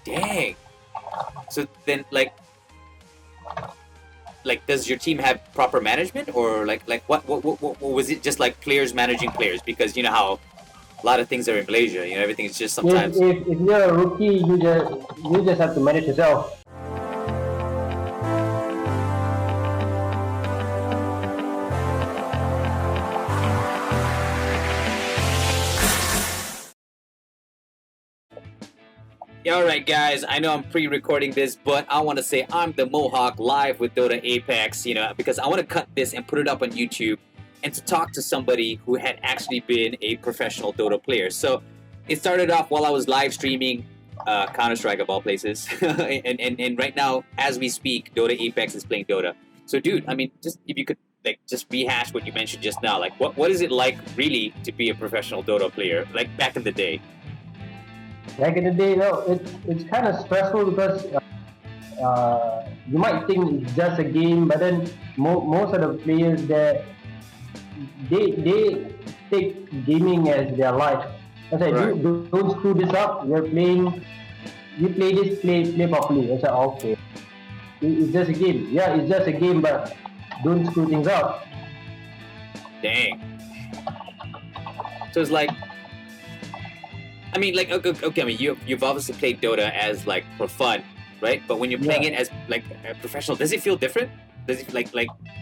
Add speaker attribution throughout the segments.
Speaker 1: Dang. So then, like, does your team have proper management, or like what was it? Just like players managing players? Because you know how a lot of things are in Malaysia. You know, everything is just sometimes.
Speaker 2: If you're a rookie, you just have to manage yourself.
Speaker 1: Yeah, all right, guys. I know I'm pre-recording this, but I want to say I'm the Mohawk live with Dota Apex. You know, because I want to cut this and put it up on YouTube, and to talk to somebody who had actually been a professional Dota player. So it started off while I was live streaming Counter-Strike of all places, and right now, as we speak, Dota Apex is playing Dota. So, dude, I mean, just if you could like just rehash what you mentioned just now, like what is it like really to be a professional Dota player, like back in the day?
Speaker 2: Back in the day, it's kind of stressful because you might think it's just a game, but then most of the players there, they take gaming as their life. I said,
Speaker 1: Right.
Speaker 2: don't screw this up. You're playing, you play this, play properly. I said, okay, it's just a game. Yeah, it's just a game, but don't screw things up.
Speaker 1: Dang. So it's like, I mean, like, okay, I mean, you've obviously played Dota as like for fun, right? But when you're playing it as like a professional, does it feel different? Does it like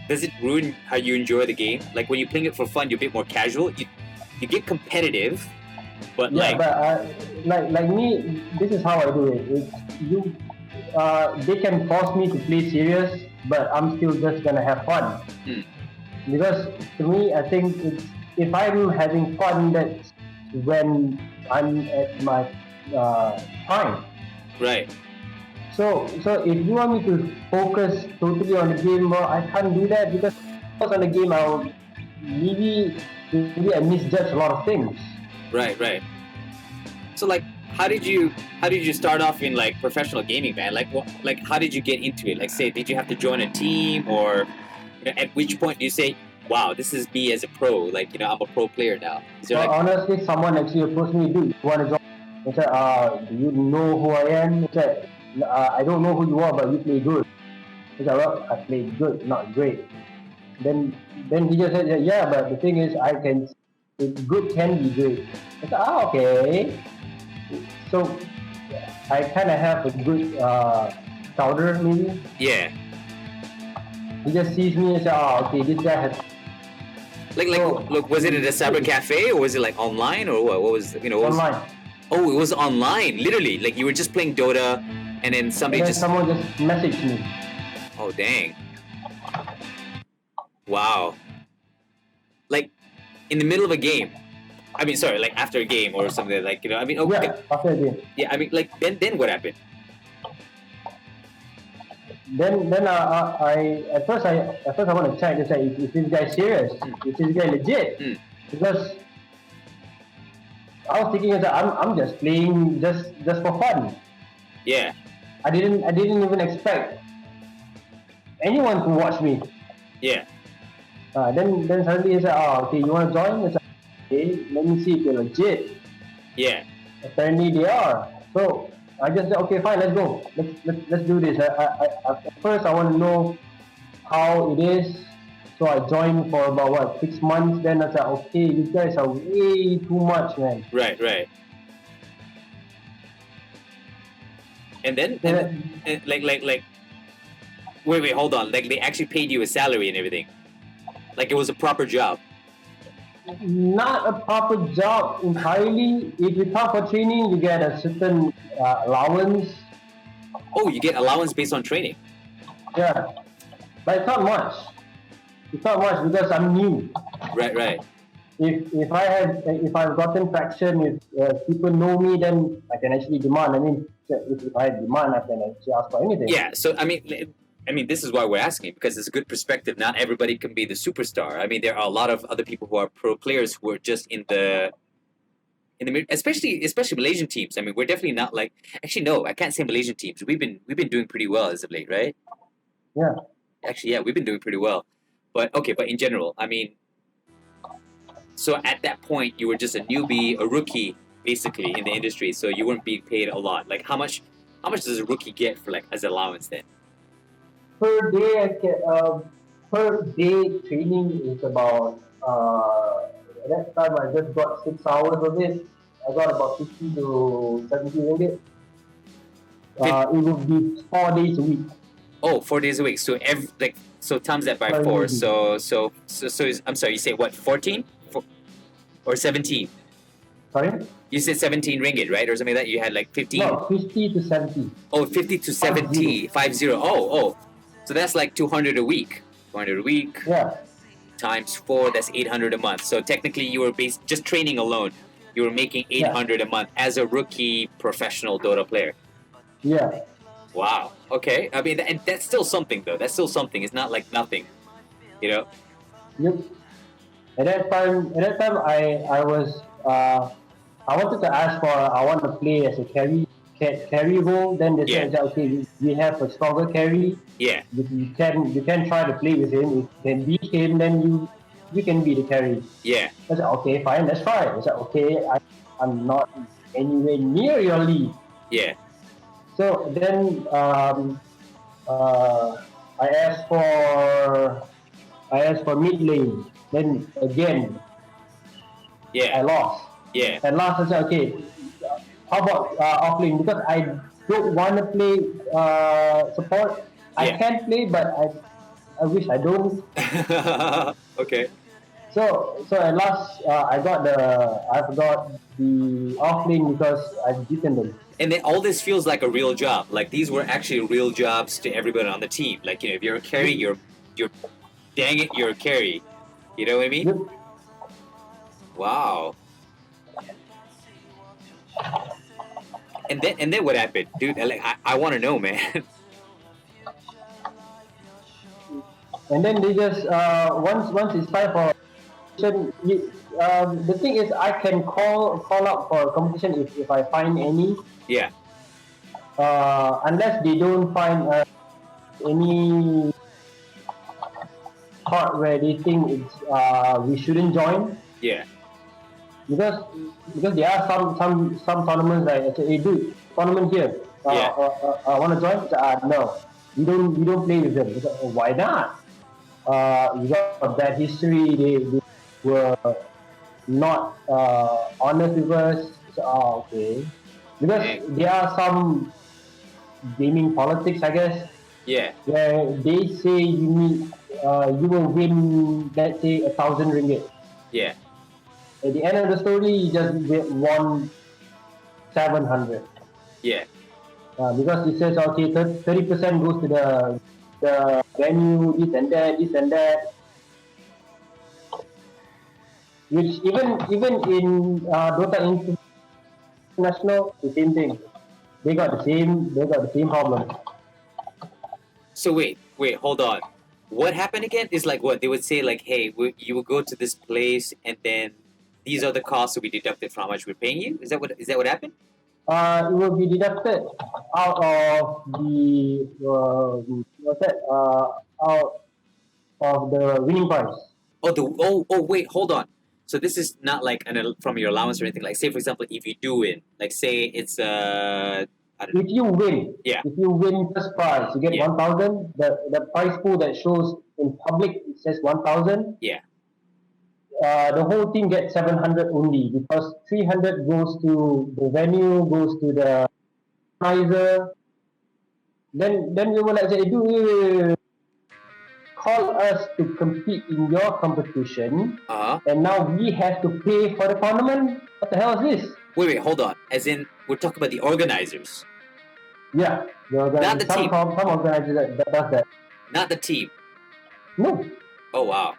Speaker 1: does it ruin how you enjoy the game? Like when you're playing it for fun, you're a bit more casual. You get competitive, but
Speaker 2: Yeah,
Speaker 1: like,
Speaker 2: but like me, this is how I do it. They can force me to play serious, but I'm still just gonna have fun.
Speaker 1: Hmm.
Speaker 2: Because to me, I think if I'm having fun, that's when I'm at my prime.
Speaker 1: right,
Speaker 2: So if you want me to focus totally on the game, well, I can't do that because on the game, I'll maybe I misjudge a lot of things.
Speaker 1: right. So like, how did you start off in like professional gaming, man? Like what, like how did you get into it? Like, say, did you have to join a team, or you know, at which point do you say, wow, this is me as a pro? Like, you know, I'm a pro player now. Is there
Speaker 2: Well,
Speaker 1: like,
Speaker 2: honestly, someone actually approached me, dude, you want to join? I said, do you know who I am? He said, I don't know who you are, but you play good. I said, well, I play good, not great. Then then he just said, yeah, but the thing is, good can be great. I said, okay. So I kind of have a good scouter, maybe.
Speaker 1: yeah,
Speaker 2: He just sees me and says, okay, this guy has.
Speaker 1: like,
Speaker 2: So,
Speaker 1: look, was it at a cyber cafe, or was it like online, or what? What was, you know, what was?
Speaker 2: online.
Speaker 1: Oh, it was online, literally. Like you were just playing Dota, and then somebody
Speaker 2: And then
Speaker 1: just,
Speaker 2: someone just messaged me.
Speaker 1: oh dang, wow, like in the middle of a game. I mean, sorry, like after a game or something, like, you know. I mean, okay,
Speaker 2: Yeah, after a game.
Speaker 1: yeah. I mean, like then what happened?
Speaker 2: Then I at first I want to check to say is this guy serious? Is this guy legit?
Speaker 1: Mm.
Speaker 2: Because I was thinking that I'm just playing just for fun.
Speaker 1: Yeah,
Speaker 2: I didn't even expect anyone to watch me.
Speaker 1: yeah,
Speaker 2: Then suddenly he said, okay, you want to join? I said, okay, let me see if you're legit.
Speaker 1: yeah.
Speaker 2: Apparently they are. So I just said, okay, fine, let's go. Let's do this. At first I want to know how it is. So I joined for about 6 months. Then I said, okay, you guys are way too much, man.
Speaker 1: Right. And then, like, wait, hold on. Like they actually paid you a salary and everything. Like it was a proper job.
Speaker 2: Not a proper job entirely. If you come for training, you get a certain allowance.
Speaker 1: Oh, you get allowance based on training.
Speaker 2: Yeah, but it's not much. It's not much because I'm new.
Speaker 1: Right.
Speaker 2: If I've gotten traction, if people know me, then I can actually demand. I mean, if I demand, I can actually ask for anything.
Speaker 1: Yeah. So I mean, this is why we're asking, because it's a good perspective. Not everybody can be the superstar. I mean, there are a lot of other people who are pro players who are just in the especially Malaysian teams. I mean, we're definitely not like, actually no, I can't say Malaysian teams. We've been doing pretty well as of late, right?
Speaker 2: Yeah.
Speaker 1: Actually, yeah, we've been doing pretty well. But okay, but in general, I mean, so at that point, you were just a newbie, a rookie, basically in the industry. So you weren't being paid a lot. Like how much How much does a rookie get for like as allowance then?
Speaker 2: Per day, per day training is about, at that time I just got 6 hours of it. I got about 50 to 70 ringgit. It would be 4 days a week.
Speaker 1: Oh, 4 days a week. So so times that by
Speaker 2: Per
Speaker 1: 4.
Speaker 2: rookie.
Speaker 1: I'm sorry. You say what? 14 or 17?
Speaker 2: Sorry?
Speaker 1: You said 17 ringgit, right, or something like that. You had like 15.
Speaker 2: No, 50 to 70.
Speaker 1: Oh, 50 to 70. 50. Oh. So that's like 200 a week. 200 a week.
Speaker 2: Yeah.
Speaker 1: Times 4, that's 800 a month. So technically, you were just training alone. You were making 800 a month as a rookie professional Dota player.
Speaker 2: Yeah.
Speaker 1: Wow. Okay. I mean, and that's still something, though. That's still something. It's not like nothing. You know.
Speaker 2: Yep. At that time, I was, I wanted to ask for, I want to play as a carry role. Then they said, okay, we have a stronger carry.
Speaker 1: Yeah.
Speaker 2: You can try to play with him. If you can beat him, then you can be the carry.
Speaker 1: Yeah.
Speaker 2: I said, okay, fine, let's try. I said, okay, I'm not anywhere near your league.
Speaker 1: Yeah.
Speaker 2: So then I asked for mid lane. Then again, I lost.
Speaker 1: Yeah.
Speaker 2: At last, I said, okay, how about off lane? Because I don't want to play support. I can play, but I wish I don't.
Speaker 1: Okay.
Speaker 2: So at last, I've got the off lane because I've beaten them.
Speaker 1: And then all this feels like a real job. Like these were actually real jobs to everybody on the team. Like, if you're a carry, you're dang it, you're a carry. You know what I mean?
Speaker 2: Yep.
Speaker 1: Wow. And then what happened, dude? Like I want to know, man.
Speaker 2: And then they just once it's time for the thing is I can call out for a competition if I find any.
Speaker 1: Yeah.
Speaker 2: Unless they don't find any part where they think it's we shouldn't join.
Speaker 1: Yeah.
Speaker 2: Because there are some tournaments like I say, hey dude, tournament here. I want to join. No, we don't play with them. Said, oh, why not? You got a bad history. They were not honest with us. So, okay. Because there are some gaming politics, I guess.
Speaker 1: Yeah.
Speaker 2: Where they say you will win, let's say, 1,000 ringgit.
Speaker 1: Yeah.
Speaker 2: At the end of the story, you just won 700.
Speaker 1: Yeah.
Speaker 2: Because it says okay, 30% goes to the venue, this and that. Which even in Dota International, the same thing. They got the same problem.
Speaker 1: So wait, hold on. What happened again? Is like what they would say, like, hey, you will go to this place, and then these are the costs to be deducted from how much we're paying you. Is that what happened?
Speaker 2: It will be deducted out of the out of the winning price.
Speaker 1: Wait, hold on. So this is not like from your allowance or anything. Like, say for example, if you do win, like say it's I don't know.
Speaker 2: If you win, if you win first prize, you get 1,000. The prize pool that shows in public it says 1,000.
Speaker 1: Yeah.
Speaker 2: The whole team gets 700 only because 300 goes to the venue, goes to the organizer. Then we were like, do call us to compete in your competition, and now we have to pay for the tournament. What the hell is this?
Speaker 1: Wait, hold on. As in, we're talking about the organizers.
Speaker 2: Yeah,
Speaker 1: not the team.
Speaker 2: Some organizers that does that.
Speaker 1: Not the team.
Speaker 2: No.
Speaker 1: Oh wow.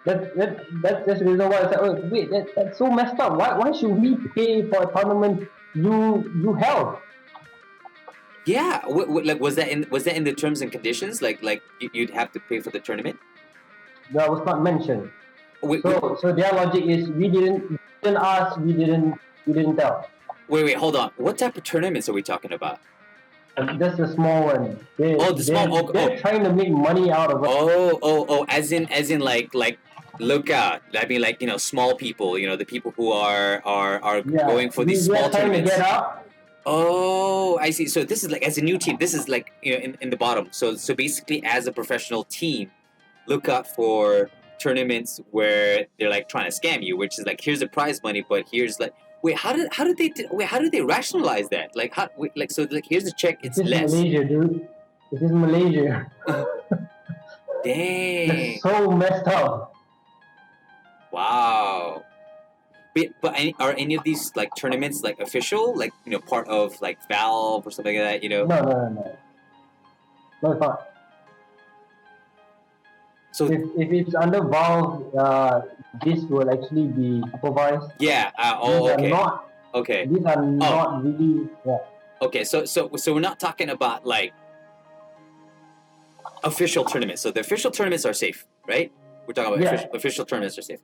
Speaker 2: That's the reason why I said, oh, wait, that's so messed up. Why should we pay for a tournament you held?
Speaker 1: Yeah, like was that in the terms and conditions? Like you'd have to pay for the tournament?
Speaker 2: That was not mentioned. So their logic is we didn't ask, we didn't tell.
Speaker 1: Wait, hold on. What type of tournaments are we talking about?
Speaker 2: Just a small one. They're trying to make money out of it.
Speaker 1: Oh, as in like look out. I mean, like, small people, the people who are going for these small tournaments.
Speaker 2: To get up.
Speaker 1: Oh, I see. So this is like as a new team. This is like in the bottom. So basically, as a professional team, look out for tournaments where they're like trying to scam you, which is like here's the prize money, but here's like wait, how did they rationalize that? Like how wait, like so like here's the check, it's
Speaker 2: This is
Speaker 1: less.
Speaker 2: Malaysia, dude. This is Malaysia.
Speaker 1: Dang!
Speaker 2: That's so messed up.
Speaker 1: Wow. But are any of these like tournaments like official, like part of like Valve or something like that?
Speaker 2: No. No, it's not.
Speaker 1: So
Speaker 2: If it's under Valve, this will actually be supervised.
Speaker 1: yeah.
Speaker 2: These are
Speaker 1: Okay.
Speaker 2: not.
Speaker 1: Okay.
Speaker 2: These are not really. Yeah.
Speaker 1: Okay. So we're not talking about like official tournaments. So the official tournaments are safe, right? We're talking about official tournaments are safe.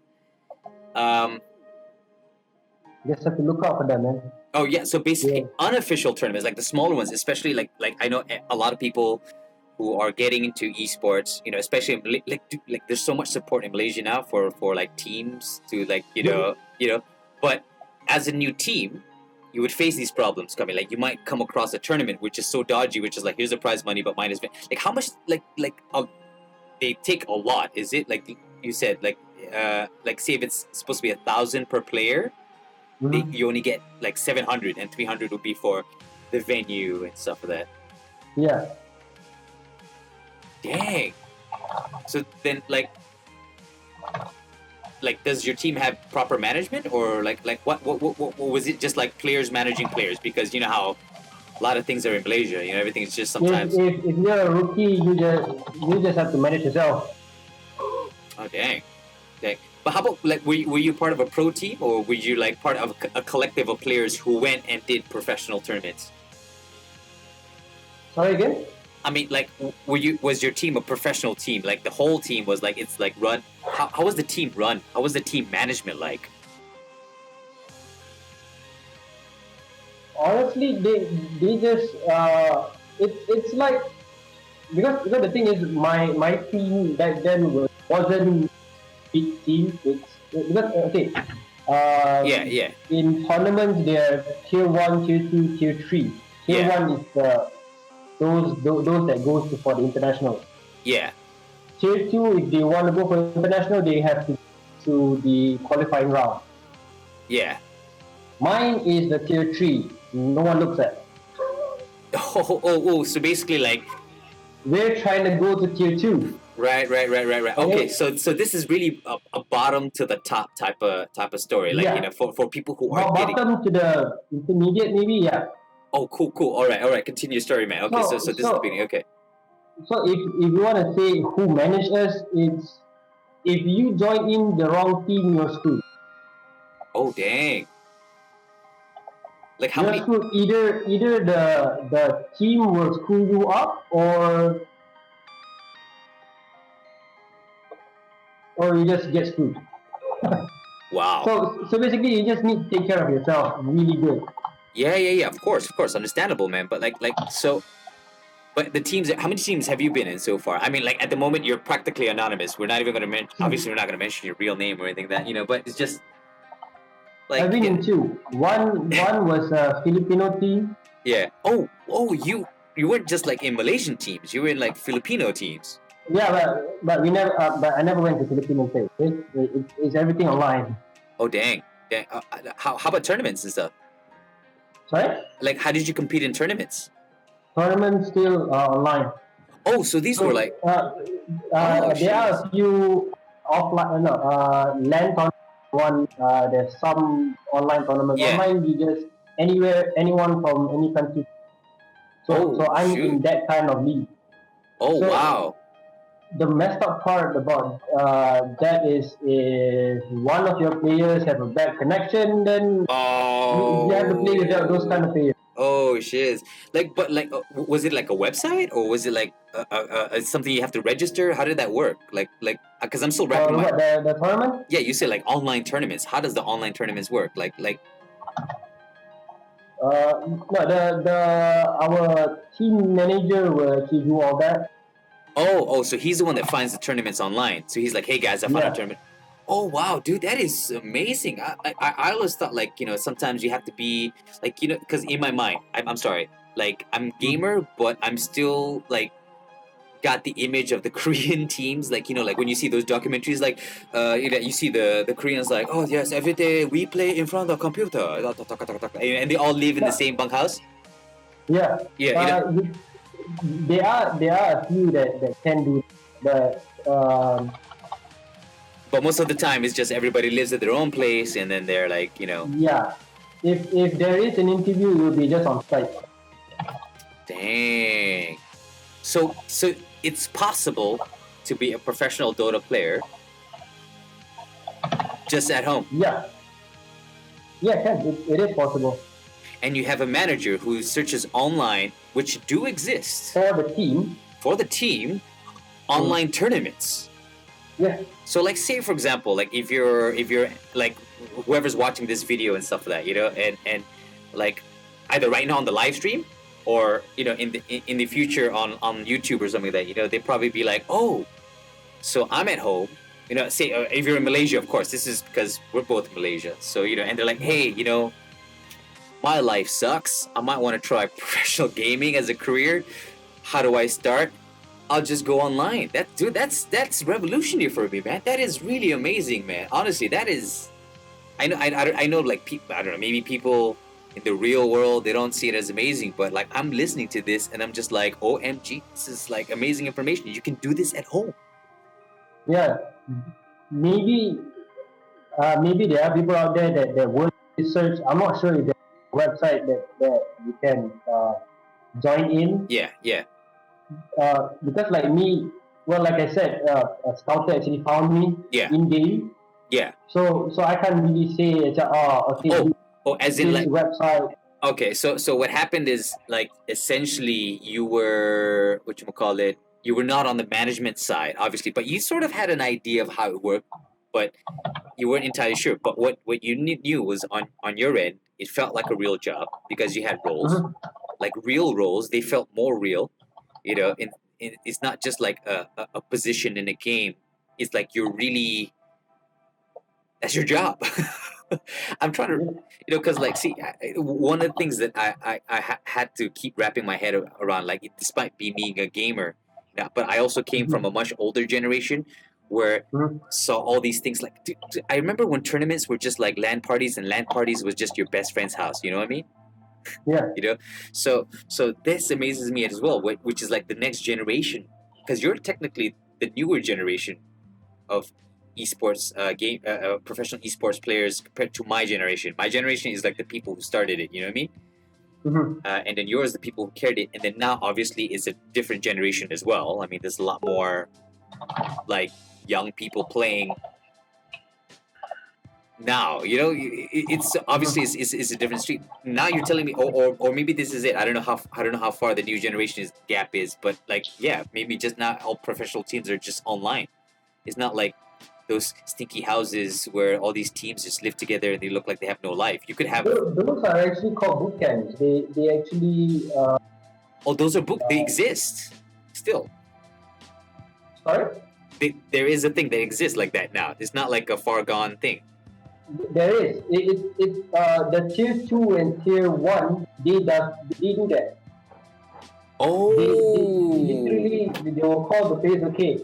Speaker 2: Just have to look out for them, man.
Speaker 1: Oh yeah. So basically, unofficial tournaments, like the smaller ones, especially like I know a lot of people who are getting into esports, especially like there's so much support in Malaysia now for like teams to like but as a new team, you would face these problems coming. Like you might come across a tournament which is so dodgy, which is like here's the prize money, but minus like how much they take a lot. Is it like you said like say if it's supposed to be 1,000 per player, you only get like 700 and 300 would be for the venue and stuff like that.
Speaker 2: Yeah.
Speaker 1: Dang. So then like does your team have proper management or like what was it just like players managing players? Because you know how a lot of things are in Malaysia, everything is just sometimes
Speaker 2: If you're a rookie, you just have to manage yourself.
Speaker 1: Oh dang. But how about like were you part of a pro team or were you like part of a collective of players who went and did professional tournaments?
Speaker 2: Sorry again?
Speaker 1: I mean, like, was your team a professional team? Like the whole team was like it's like run. How was the team run? How was the team management like?
Speaker 2: Honestly, they just it's like because the thing is my team back then wasn't big team. It's because okay.
Speaker 1: Yeah.
Speaker 2: In tournaments, there are tier 1, tier 2, tier 3. Tier 1 is those that goes for the international.
Speaker 1: Yeah.
Speaker 2: Tier 2, if they want to go for international, they have to the qualifying round.
Speaker 1: Yeah.
Speaker 2: Mine is the tier 3. No one looks at.
Speaker 1: Oh. So basically, like
Speaker 2: we're trying to go to tier 2.
Speaker 1: Right. Okay, so this is really a bottom to the top type of story, like for people who are
Speaker 2: bottom to the intermediate, maybe. Yeah.
Speaker 1: Oh, cool. All right. Continue your story, man. Okay, so this is the beginning. Okay.
Speaker 2: So if you want to say who managed us, it's if you join in the wrong team, you're screwed.
Speaker 1: Oh dang! Like how
Speaker 2: you're
Speaker 1: many?
Speaker 2: Screwed. Either the team will screw you up, or you just get screwed.
Speaker 1: Wow.
Speaker 2: So basically, you just need to take care of yourself really good.
Speaker 1: Yeah. Of course, understandable, man. But so. But the teams, how many teams have you been in so far? I mean, like at the moment, you're practically anonymous. We're not even going to mention. Obviously, we're not going to mention your real name or anything like that, But it's just like
Speaker 2: I've been in 2. One was a Filipino team.
Speaker 1: Yeah. Oh, you weren't just like in Malaysian teams. You were in like Filipino teams.
Speaker 2: Yeah, but we never. But I never went to Filipino place. It's everything online.
Speaker 1: Oh dang. How about tournaments and stuff?
Speaker 2: Sorry.
Speaker 1: Like, how did you compete in tournaments?
Speaker 2: Tournaments still online.
Speaker 1: Oh, so these were like.
Speaker 2: There are a few offline. LAN tournaments. One. There's some online tournaments.
Speaker 1: Yeah.
Speaker 2: Online, you just anyone from any country. So I'm in that kind of league.
Speaker 1: Oh wow.
Speaker 2: The messed up part about that is if one of your players have a bad connection, then you have to play without those kind of players.
Speaker 1: Oh shit! Was it like a website or was it like something you have to register? How did that work? Because I'm still wrapping my.
Speaker 2: The tournament?
Speaker 1: Yeah, you said like online tournaments. How does the online tournaments work?
Speaker 2: No, our team manager will actually do all that.
Speaker 1: Oh, so he's the one that finds the tournaments online. So he's like, hey guys, I found a tournament. Oh wow, dude, that is amazing. I always thought like sometimes you have to be like because in my mind I'm sorry like I'm gamer but I'm still like got the image of the Korean teams like like when you see those documentaries like you see the Koreans like oh yes every day we play in front of the computer and they all live in the
Speaker 2: Yeah,
Speaker 1: same bunkhouse.
Speaker 2: yeah.
Speaker 1: Yeah.
Speaker 2: There are a few that can do, but
Speaker 1: But most of the time it's just everybody lives at their own place and then they're like
Speaker 2: yeah. If there is an interview, it will be just on site.
Speaker 1: dang. So it's possible to be a professional Dota player just at home.
Speaker 2: Yeah, yeah, can it is possible
Speaker 1: And you have a manager who searches online, which do exist
Speaker 2: for the team.
Speaker 1: for the team, online tournaments.
Speaker 2: Yeah,
Speaker 1: So like say for example, like if you're like whoever's watching this video and stuff like that, and like either right now on the live stream or in the future on YouTube or something like that, they'd probably be like, oh, so I'm at home. Say if you're in Malaysia, of course, this is because we're both in Malaysia. So and they're like, hey, my life sucks. I might want to try professional gaming as a career. How do I start? I'll just go online. That's revolutionary for me, man. That is really amazing, man. Honestly, that is. I know, like people. I don't know. Maybe people in the real world they don't see it as amazing, but like I'm listening to this and I'm just like, OMG, this is like amazing information. You can do this at home.
Speaker 2: yeah. Maybe maybe there are people out there that will research. I'm not sure if there's a website that you can join in.
Speaker 1: Yeah.
Speaker 2: Because like me, well, like I said, a scouter actually found me
Speaker 1: Yeah.
Speaker 2: in game.
Speaker 1: Yeah.
Speaker 2: So I can't really say, okay,
Speaker 1: As in
Speaker 2: this
Speaker 1: like.
Speaker 2: website.
Speaker 1: Okay, so what happened is like essentially you were you were not on the management side, obviously, but you sort of had an idea of how it worked, but you weren't entirely sure. But what you knew was on your end, it felt like a real job because you had roles,
Speaker 2: Mhm.
Speaker 1: like real roles. They felt more real, it's not just like a position in a game. It's like you're really that's your job. I'm trying to, because like, see, one of the things that I had to keep wrapping my head around, like, despite being a gamer, but I also came from a much older generation where
Speaker 2: Mhm.
Speaker 1: saw all these things. Like, I remember when tournaments were just like LAN parties, and LAN parties was just your best friend's house. You know what I mean?
Speaker 2: Yeah.
Speaker 1: So this amazes me as well, which is like the next generation, because you're technically the newer generation of esports professional esports players compared to my generation. My generation is like the people who started it. You know what I mean?
Speaker 2: Mhm.
Speaker 1: And then yours, the people who carried it, and then now obviously it's a different generation as well. I mean, there's a lot more like young people playing now. It's obviously it's a different street. Now you're telling me, or maybe this is it. I don't know how far the new generation's gap is, but like yeah, maybe just not all professional teams are just online. It's not like those stinky houses where all these teams just live together and they look like they have no life. You could have
Speaker 2: Those are actually called boot camps. They actually
Speaker 1: those are book. They exist still.
Speaker 2: sorry.
Speaker 1: There is a thing that exists like that now. It's not like a far gone thing.
Speaker 2: There is. The tier 2 and tier 1. They do that.
Speaker 1: Oh,
Speaker 2: They will call the players. Okay,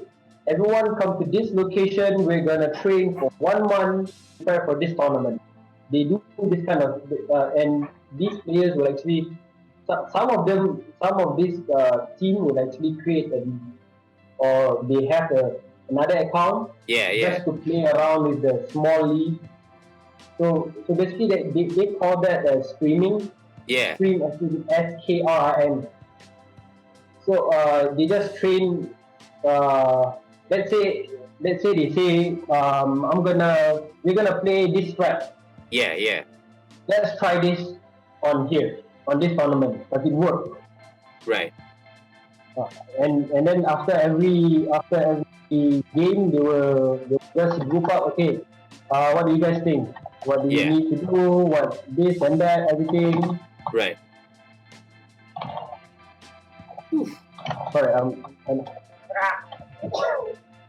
Speaker 2: everyone come to this location. We're gonna train for 1 month, prepare for this tournament. They do this kind of, and these players will actually. Some of this team will actually create or they have another account
Speaker 1: yeah.
Speaker 2: just to play around with the small league. So basically, they call that streaming.
Speaker 1: Yeah.
Speaker 2: Stream actually SKRIM. So they just train. Uh, let's say they say we're gonna play this strat.
Speaker 1: Yeah.
Speaker 2: Let's try this on here on this tournament. Does it work?
Speaker 1: Right.
Speaker 2: And then after every game they will just group up. Okay, what do you guys think? What do you
Speaker 1: Yeah.
Speaker 2: need to do? What this and that, everything.
Speaker 1: Right.
Speaker 2: Sorry,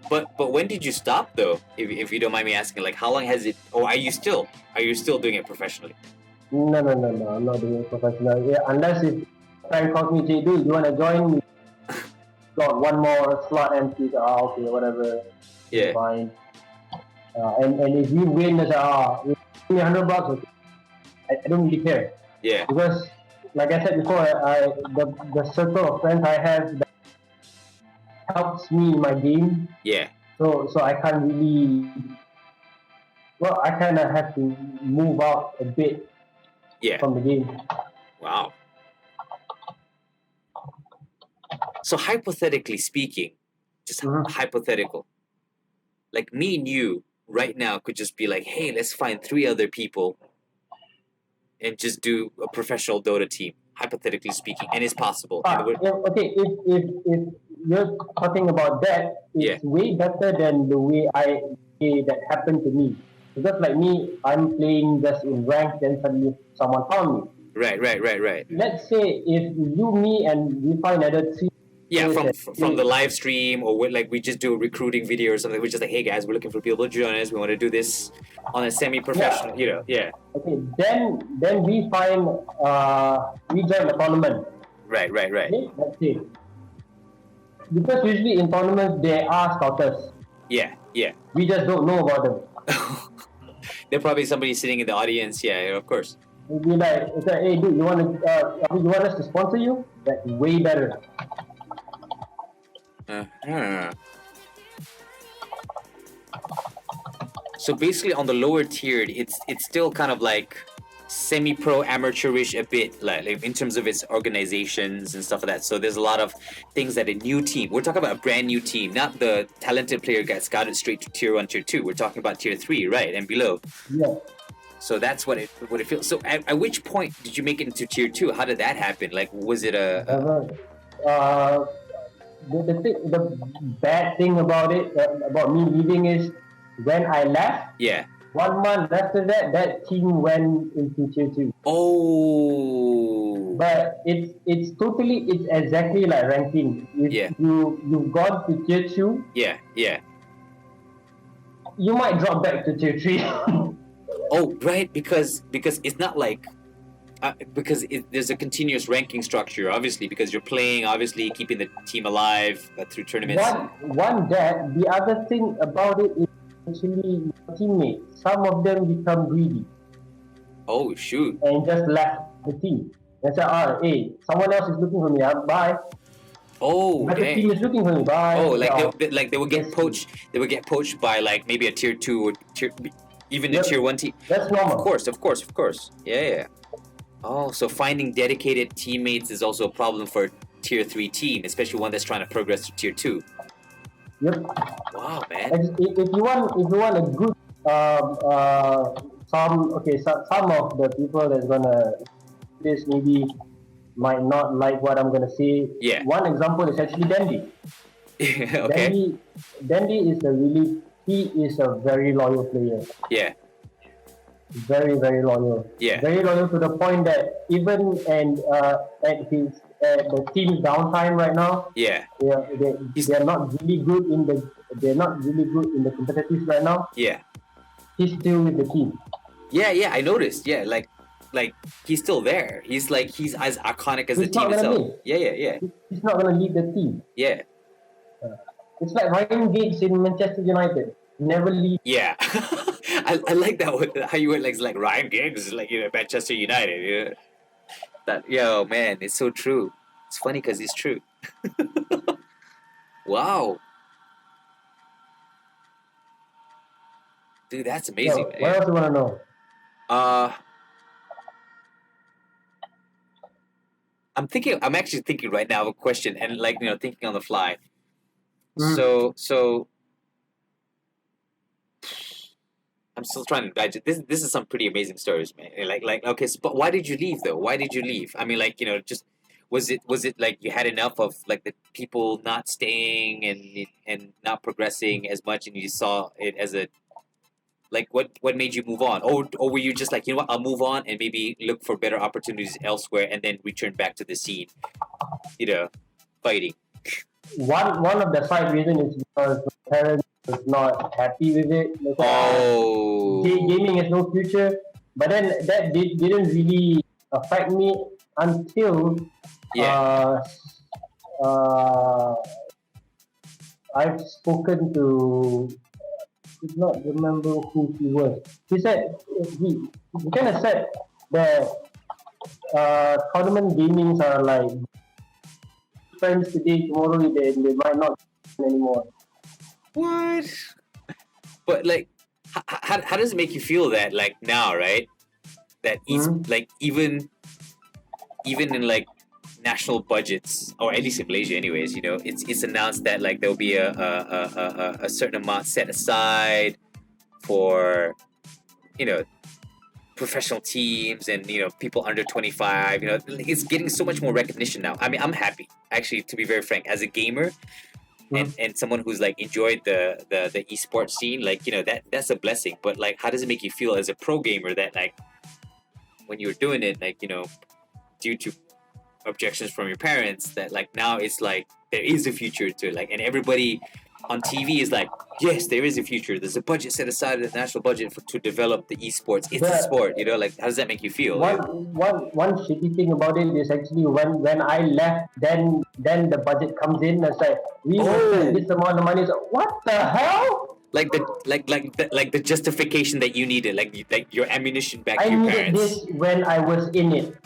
Speaker 1: But when did you stop though? If you don't mind me asking, like how long has it? Or are you still doing it professionally?
Speaker 2: No. I'm not doing it professional. Yeah, unless if friend calls me, "Hey, dude, you wanna join me?" Got one more slot empty. So, okay, whatever.
Speaker 1: Yeah.
Speaker 2: Fine. And if you win, it's give me $100. Okay. I don't really care
Speaker 1: Yeah.
Speaker 2: because, like I said before, the circle of friends I have that helps me in my game.
Speaker 1: Yeah.
Speaker 2: So I can't really. Well, I kind of have to move out a bit
Speaker 1: Yeah.
Speaker 2: from the game.
Speaker 1: Wow. So hypothetically speaking, just hypothetical, like me and you right now could just be like, hey, let's find 3 other people and just do a professional Dota team. Hypothetically speaking, and it's possible. And
Speaker 2: If you're talking about that, it's way better than the way that happened to me. Because like me, I'm playing just in ranked, then suddenly someone found me.
Speaker 1: Right.
Speaker 2: Let's say if you, me, and we find another 3.
Speaker 1: Yeah, from the live stream, or we just do a recruiting video or something. We're just like, hey guys, we're looking for people to join us. We want to do this on a semi-professional,
Speaker 2: Okay, then we find we join the tournament.
Speaker 1: Right.
Speaker 2: Okay, let's say. Because usually in tournaments there are scouters.
Speaker 1: Yeah.
Speaker 2: We just don't know about them.
Speaker 1: There's probably somebody sitting in the audience. Yeah, of course.
Speaker 2: We'd be like, hey dude, you want us to sponsor you? That's way better.
Speaker 1: So basically, on the lower tiered, it's still kind of like semi-pro, amateurish a bit, like in terms of its organizations and stuff like that. So there's a lot of things that a new team. We're talking about a brand new team, not the talented player gets scouted straight to tier 1, tier 2. We're talking about tier 3, right, and below.
Speaker 2: Yeah.
Speaker 1: So that's what it feels. So at which point did you make it into tier 2? How did that happen? Like, was it
Speaker 2: the bad thing about it, about me leaving, is when I left.
Speaker 1: Yeah.
Speaker 2: 1 month after that team went into tier 2.
Speaker 1: Oh.
Speaker 2: But it's exactly like ranking. If you've gone to tier 2.
Speaker 1: Yeah.
Speaker 2: You might drop back to tier 3.
Speaker 1: Oh, right, because it's not like. Because there's a continuous ranking structure, obviously, because you're playing, obviously, keeping the team alive through tournaments.
Speaker 2: One that. The other thing about it is actually your teammates. Some of them become greedy.
Speaker 1: Oh, shoot.
Speaker 2: And just left the team. And say, hey, someone else is looking for me. Bye.
Speaker 1: Oh,
Speaker 2: the team is looking for me. Bye.
Speaker 1: Oh, they would get poached. They would get poached by like maybe a tier 2 or even a tier 1 team.
Speaker 2: That's normal.
Speaker 1: Of course. Yeah. Oh, so finding dedicated teammates is also a problem for a tier 3 team, especially one that's trying to progress to tier 2.
Speaker 2: Yep.
Speaker 1: Wow, man.
Speaker 2: If you want a good some of the people that's gonna this maybe might not like what I'm gonna say.
Speaker 1: Yeah.
Speaker 2: One example is actually Dandy.
Speaker 1: Okay.
Speaker 2: Dandy he is a very loyal player.
Speaker 1: Yeah.
Speaker 2: Very, very loyal.
Speaker 1: Yeah.
Speaker 2: Very loyal to the point that even at the team's downtime right now.
Speaker 1: Yeah.
Speaker 2: They're not really good in the competitive right now.
Speaker 1: Yeah.
Speaker 2: He's still with the team.
Speaker 1: Yeah, I noticed. Yeah, like he's still there. He's as iconic as the team itself. Yeah.
Speaker 2: He's not gonna leave the team.
Speaker 1: Yeah.
Speaker 2: It's like Ryan Giggs in Manchester United. Never leave.
Speaker 1: Yeah. I like that how you went like Ryan Giggs, like Manchester United. Yeah. That man, it's so true. It's funny because it's true. Wow. Dude, that's amazing.
Speaker 2: What else do you want to know?
Speaker 1: I'm actually thinking right now of a question and thinking on the fly. So I'm still trying to digest this is some pretty amazing stories, man. Okay, but why did you leave though? Why did you leave? I mean, just was it like you had enough of like the people not staying and not progressing as much, and you saw it as a what made you move on? Or were you just like, you know what, I'll move on and maybe look for better opportunities elsewhere and then return back to the scene, fighting?
Speaker 2: One of the side reason is because my parents was not happy with it. They said,
Speaker 1: Oh,
Speaker 2: gaming has no future. But then that didn't really affect me until
Speaker 1: yeah.
Speaker 2: uh, uh, I've spoken to. I could not remember who he was. He said he kind of said that tournament gamings are like friends today, tomorrow they might not anymore.
Speaker 1: What? But like, how does it make you feel that like now, right? That
Speaker 2: Hmm?
Speaker 1: like even in like national budgets, or at least in Malaysia, anyways, it's announced that like there'll be a certain amount set aside for you know professional teams and people under 25. It's getting so much more recognition now. I mean, I'm happy actually, to be very frank, as a gamer
Speaker 2: Hmm?
Speaker 1: and someone who's like enjoyed the esports scene. Like that's a blessing. But like, how does it make you feel as a pro gamer that like when you're doing it, like due to objections from your parents, that like now it's like there is a future to it, like, and everybody on TV is like, yes, there is a future. There's a budget set aside, the national budget to develop the esports. It's a
Speaker 2: The
Speaker 1: sport, like how does that make you feel?
Speaker 2: one one shitty thing about it is actually when I left, then the budget comes in and say we will spend
Speaker 1: Oh,
Speaker 2: this amount of money. So what the hell?
Speaker 1: like the justification that you needed, like your ammunition back
Speaker 2: I
Speaker 1: to your
Speaker 2: needed
Speaker 1: parents.
Speaker 2: this when I was in it.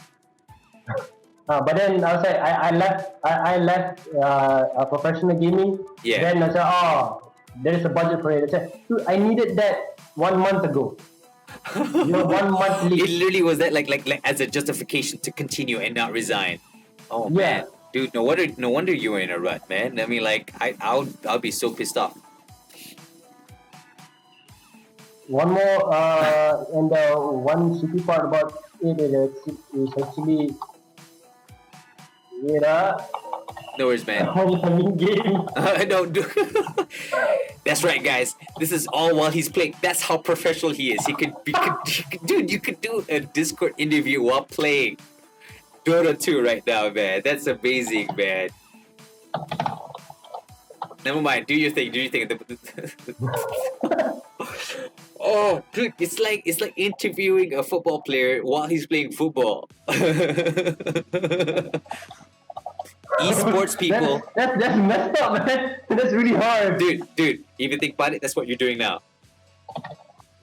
Speaker 2: But then I was like, I left professional gaming.
Speaker 1: Yeah.
Speaker 2: Then I said, oh, there is a budget for it. I said, dude, I needed that 1 month ago. You're 1 month
Speaker 1: It
Speaker 2: late.
Speaker 1: literally was that like as a justification to continue and not resign. Oh man,
Speaker 2: Yeah.
Speaker 1: dude, no wonder you were in a rut, man. I mean, like I'll be so pissed off.
Speaker 2: One more, and the one shitty part about it is actually, yeah,
Speaker 1: No worries, man.
Speaker 2: homecoming game.
Speaker 1: No, that's right, guys. This is all while he's playing. That's how professional he is. Dude, you could do a Discord interview while playing Dota 2 right now, man. That's amazing, man. Never mind. Do your thing. Do your thing. Oh, dude, it's like interviewing a football player while he's playing football. Esports people,
Speaker 2: That's messed up, man. That's really hard.
Speaker 1: dude. Even think about it. That's what you're doing now.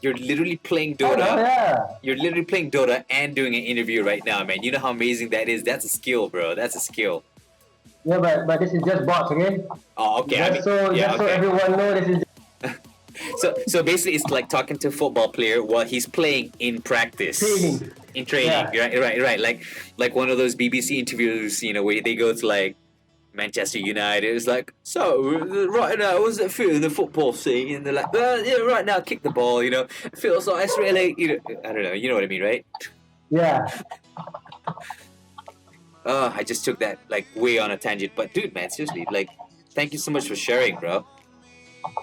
Speaker 1: You're literally playing
Speaker 2: Oh,
Speaker 1: Dota.
Speaker 2: yeah.
Speaker 1: You're literally playing Dota and doing an interview right now, man. You know how amazing that is? That's a skill, bro. That's a skill.
Speaker 2: Yeah, but this is just bots, okay?
Speaker 1: Oh, okay. I mean,
Speaker 2: Just so
Speaker 1: okay.
Speaker 2: everyone know, this is
Speaker 1: So basically, it's like talking to a football player while he's playing in practice.
Speaker 2: training.
Speaker 1: In training,
Speaker 2: Yeah.
Speaker 1: right. Like one of those BBC interviews, where they go to like Manchester United. It's like, so right now, what's it feel in the football scene? And they're like, yeah, right now, kick the ball. It feels like it's really, I don't know. You know what I mean, right?
Speaker 2: Yeah.
Speaker 1: I just took that like way on a tangent, but dude, man, seriously, like, thank you so much for sharing, bro.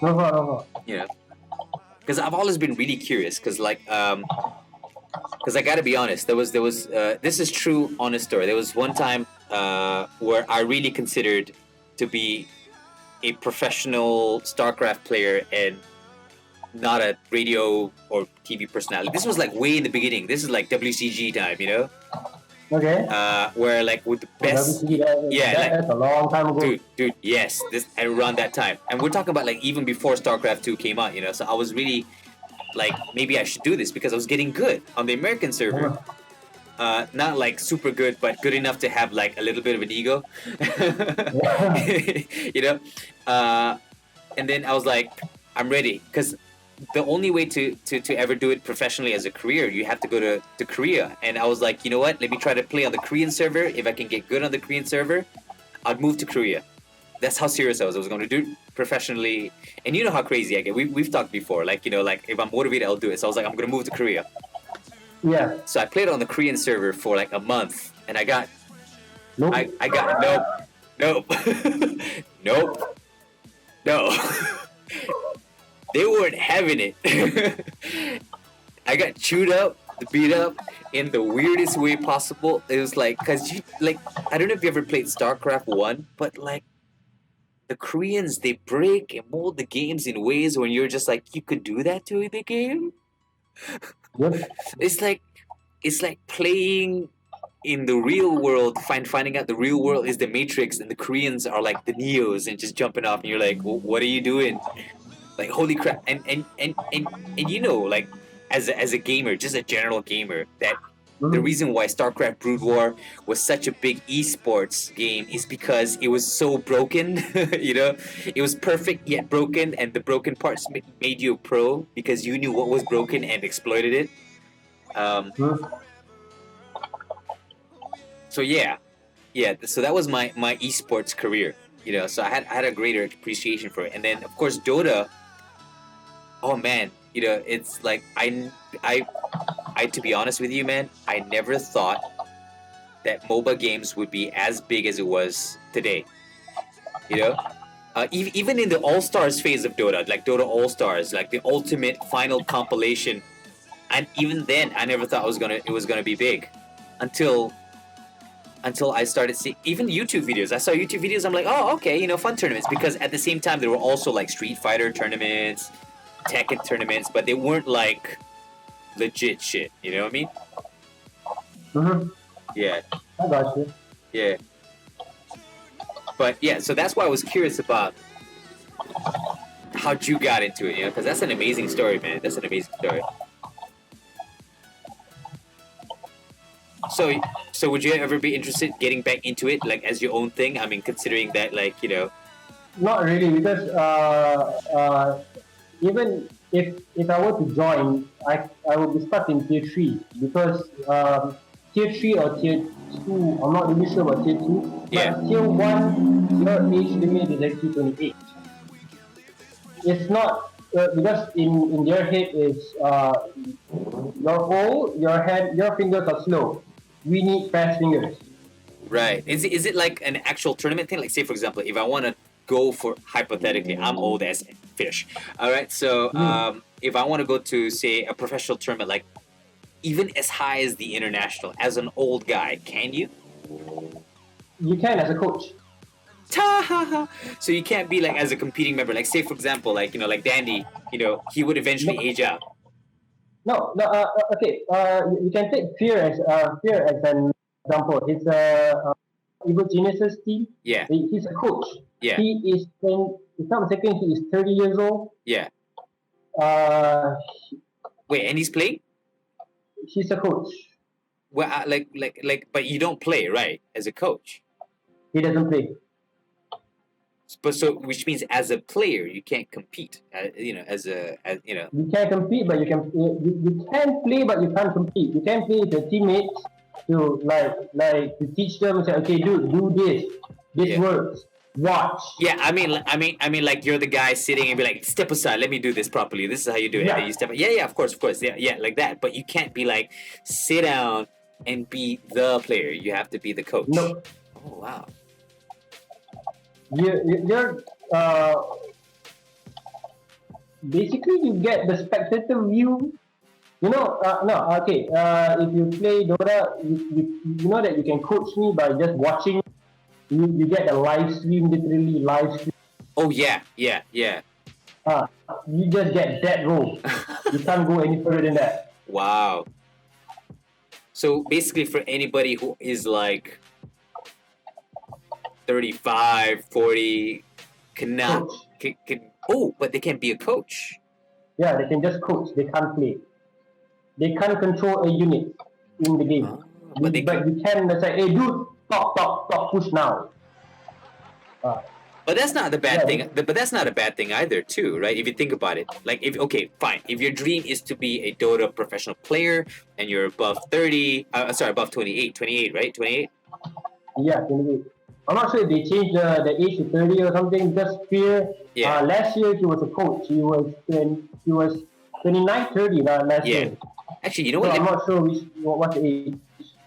Speaker 2: No problem.
Speaker 1: Because I've always been really curious, because because I gotta be honest, there was this is true, honest story. There was one time where I really considered to be a professional StarCraft player and not a radio or TV personality. This was like way in the beginning. This is like WCG time,
Speaker 2: Okay.
Speaker 1: where like with the best.
Speaker 2: That's a long time ago.
Speaker 1: Dude, yes, this around that time, and we're talking about like even before StarCraft 2 came out, So I was really like, maybe I should do this because I was getting good on the American server. Not like super good, but good enough to have like a little bit of an ego. you know. And then I was like, I'm ready, because the only way to ever do it professionally as a career, you have to go to Korea. And I was like, you know what? Let me try to play on the Korean server. If I can get good on the Korean server, I'd move to Korea. That's how serious I was. I was going to do it professionally. And you know how crazy I get. We've talked before. Like, like if I'm motivated, I'll do it. So I was like, I'm going to move to Korea.
Speaker 2: Yeah.
Speaker 1: So I played on the Korean server for like a month, and I got
Speaker 2: Nope.
Speaker 1: I got nope. Nope. No. They weren't having it. I got chewed up, beat up in the weirdest way possible. It was like, cause I don't know if you ever played StarCraft 1, but like the Koreans, they break and mold the games in ways when you're just like, you could do that to the game.
Speaker 2: Yes.
Speaker 1: It's like playing in the real world, finding out the real world is the Matrix, and the Koreans are like the Neos and just jumping off, and you're like, what are you doing? Like, holy crap! And you know, like, as a gamer, just a general gamer, that the reason why StarCraft Brood War was such a big esports game is because it was so broken. You know, it was perfect yet broken, and the broken parts made you a pro because you knew what was broken and exploited it. So yeah, so that was my esports career. You know, so I had a greater appreciation for it, and then of course Dota. Oh man, you know, it's like I to be honest with you, man, I never thought that MOBA games would be as big as it was today. You know, even in the All Stars phase of Dota, like Dota All Stars, like the ultimate final compilation, and even then, I never thought it was gonna be big, until I started seeing even YouTube videos. I saw YouTube videos. I'm like, oh, okay, you know, fun tournaments, because at the same time there were also like Street Fighter tournaments, Tekken tournaments, but they weren't like legit shit. You know what I mean?
Speaker 2: Mm-hmm.
Speaker 1: Yeah.
Speaker 2: I got you.
Speaker 1: Yeah. But yeah, so that's why I was curious about how you got into it, you know, because that's an amazing story, man. That's an amazing story. So would you ever be interested in getting back into it, like as your own thing? I mean, considering that, like, you know.
Speaker 2: Not really, because even if I were to join, I would be stuck in tier 3, because tier 3 or tier 2, I'm not really sure about tier 2,
Speaker 1: Yeah.
Speaker 2: but tier 1, your age limit is actually 28. It's not, because in their head is you're old, your fingers are slow. We need fast fingers.
Speaker 1: Right. Is it like an actual tournament thing? Like, say, for example, if I want to go for, hypothetically, I'm old as fish. All right. So if I want to go to, say, a professional tournament, like even as high as the international, as an old guy, can you?
Speaker 2: You can, as a coach.
Speaker 1: So you can't be like as a competing member. Like, say, for example, like, you know, like Dandy, you know, he would eventually age out.
Speaker 2: No, no. Okay. You can take Fear as an example. It's a Evil Geniuses team.
Speaker 1: Yeah.
Speaker 2: He's a coach.
Speaker 1: Yeah.
Speaker 2: He is, if I'm not mistaken, he is 30 years old.
Speaker 1: Yeah.
Speaker 2: Uh,
Speaker 1: Wait, and he's playing?
Speaker 2: He's a coach.
Speaker 1: Well, but you don't play, right? As a coach.
Speaker 2: He doesn't play.
Speaker 1: But so, which means as a player, you can't compete. You know, you know.
Speaker 2: You can compete, but you can play, but you can't compete. You can play with your teammates to to teach them. Say, okay, dude, do this. This works. Watch.
Speaker 1: Yeah, I mean, like you're the guy sitting and be like, step aside, let me do this properly. This is how you do it.
Speaker 2: Yeah.
Speaker 1: And then you step. Yeah, of course, yeah, like that. But you can't be like, sit down and be the player. You have to be the coach.
Speaker 2: No.
Speaker 1: Oh wow.
Speaker 2: You're basically you get the spectator view. You know, okay. If you play Dota, you know that you can coach me by just watching. You get a live stream, literally live stream.
Speaker 1: Oh yeah.
Speaker 2: You just get that role. You can't go any further than that.
Speaker 1: Wow. So basically, for anybody who is like 35, 40, cannot. But they can be a coach.
Speaker 2: Yeah, they can just coach. They can't play. They can't control a unit in the game. But you can say, hey, dude, stop, push now.
Speaker 1: But that's not the bad thing. But that's not a bad thing either, too, right? If you think about it, like, fine. If your dream is to be a Dota professional player and you're above 30, above 28, right? 28.
Speaker 2: Yeah, 28. I'm not sure if they changed the age to 30 or something. Just Fear.
Speaker 1: Yeah.
Speaker 2: Last year he was a coach. He was 29, 30 last year.
Speaker 1: Actually, you know what?
Speaker 2: So I'm not sure what the age.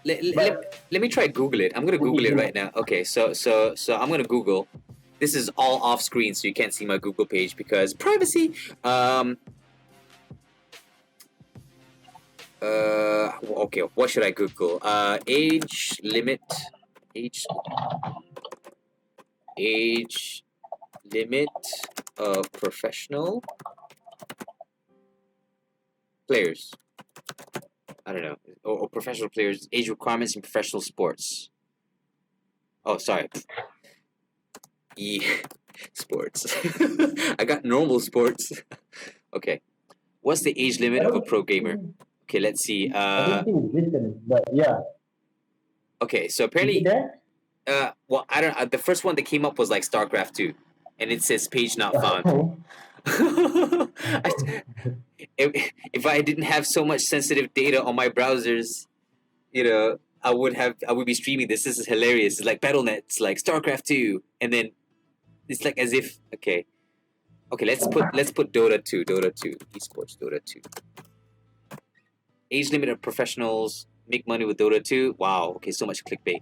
Speaker 1: Let me try Google it. I'm gonna Google it right now. Okay, so I'm gonna Google. This is all off screen, so you can't see my Google page because privacy. Okay, what should I Google? Age limit. Age limit of professional players. I don't know, or professional players, age requirements in professional sports. Oh, sorry. Sports. I got normal sports. Okay. What's the age limit of a pro gamer? Okay, let's see.
Speaker 2: I don't think it's written, but yeah.
Speaker 1: Okay, so
Speaker 2: Is
Speaker 1: apparently,
Speaker 2: it there?
Speaker 1: well, I don't. The first one that came up was like StarCraft 2, and it says page not found. If I didn't have so much sensitive data on my browsers, you know, I would be streaming this. This is hilarious. It's like BattleNet's like StarCraft 2, and then it's like as if okay, let's put Dota 2, esports Dota 2. Age limit of professionals make money with Dota 2. Wow, okay, so much clickbait.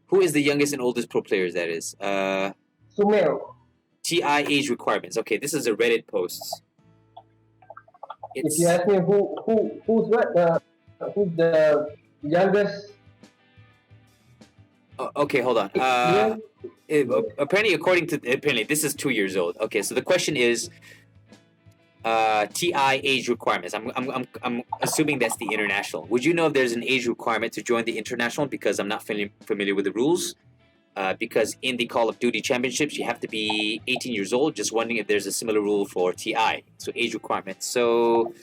Speaker 1: Who is the youngest and oldest pro players? That is
Speaker 2: Sumail.
Speaker 1: TI age requirements. Okay, this is a Reddit post.
Speaker 2: If you ask me who's the youngest.
Speaker 1: Okay, hold on. Apparently, this is 2 years old. Okay, so the question is, TI age requirements. I'm assuming that's the international. Would you know if there's an age requirement to join the international? Because I'm not familiar with the rules. Because in the Call of Duty Championships, you have to be 18 years old. Just wondering if there's a similar rule for TI. So age requirements. So,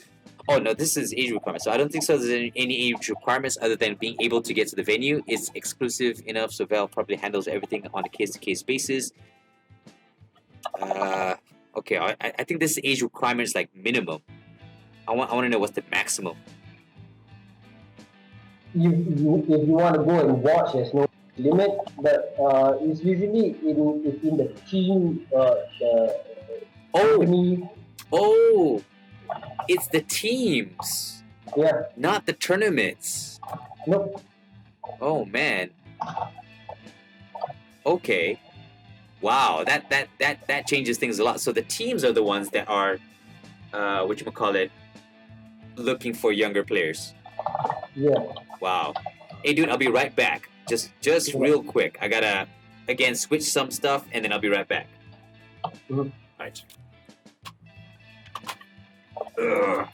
Speaker 1: oh no, this is age requirements. So I don't think so. There's any age requirements other than being able to get to the venue. It's exclusive enough, so Valve probably handles everything on a case-to-case basis. Okay, I think this age requirement is like minimum. I want to know what's the maximum.
Speaker 2: If you want to go and watch, there's no limit, but it's usually in the team, the company.
Speaker 1: Oh, it's the teams.
Speaker 2: Yeah.
Speaker 1: Not the tournaments.
Speaker 2: Nope.
Speaker 1: Oh man. Okay. Wow, that changes things a lot. So the teams are the ones that are, whatchamacallit, looking for younger players.
Speaker 2: Yeah.
Speaker 1: Wow. Hey, dude, I'll be right back. Just real quick. I gotta, again, switch some stuff, and then I'll be right back.
Speaker 2: Mm-hmm.
Speaker 1: All right. Ugh.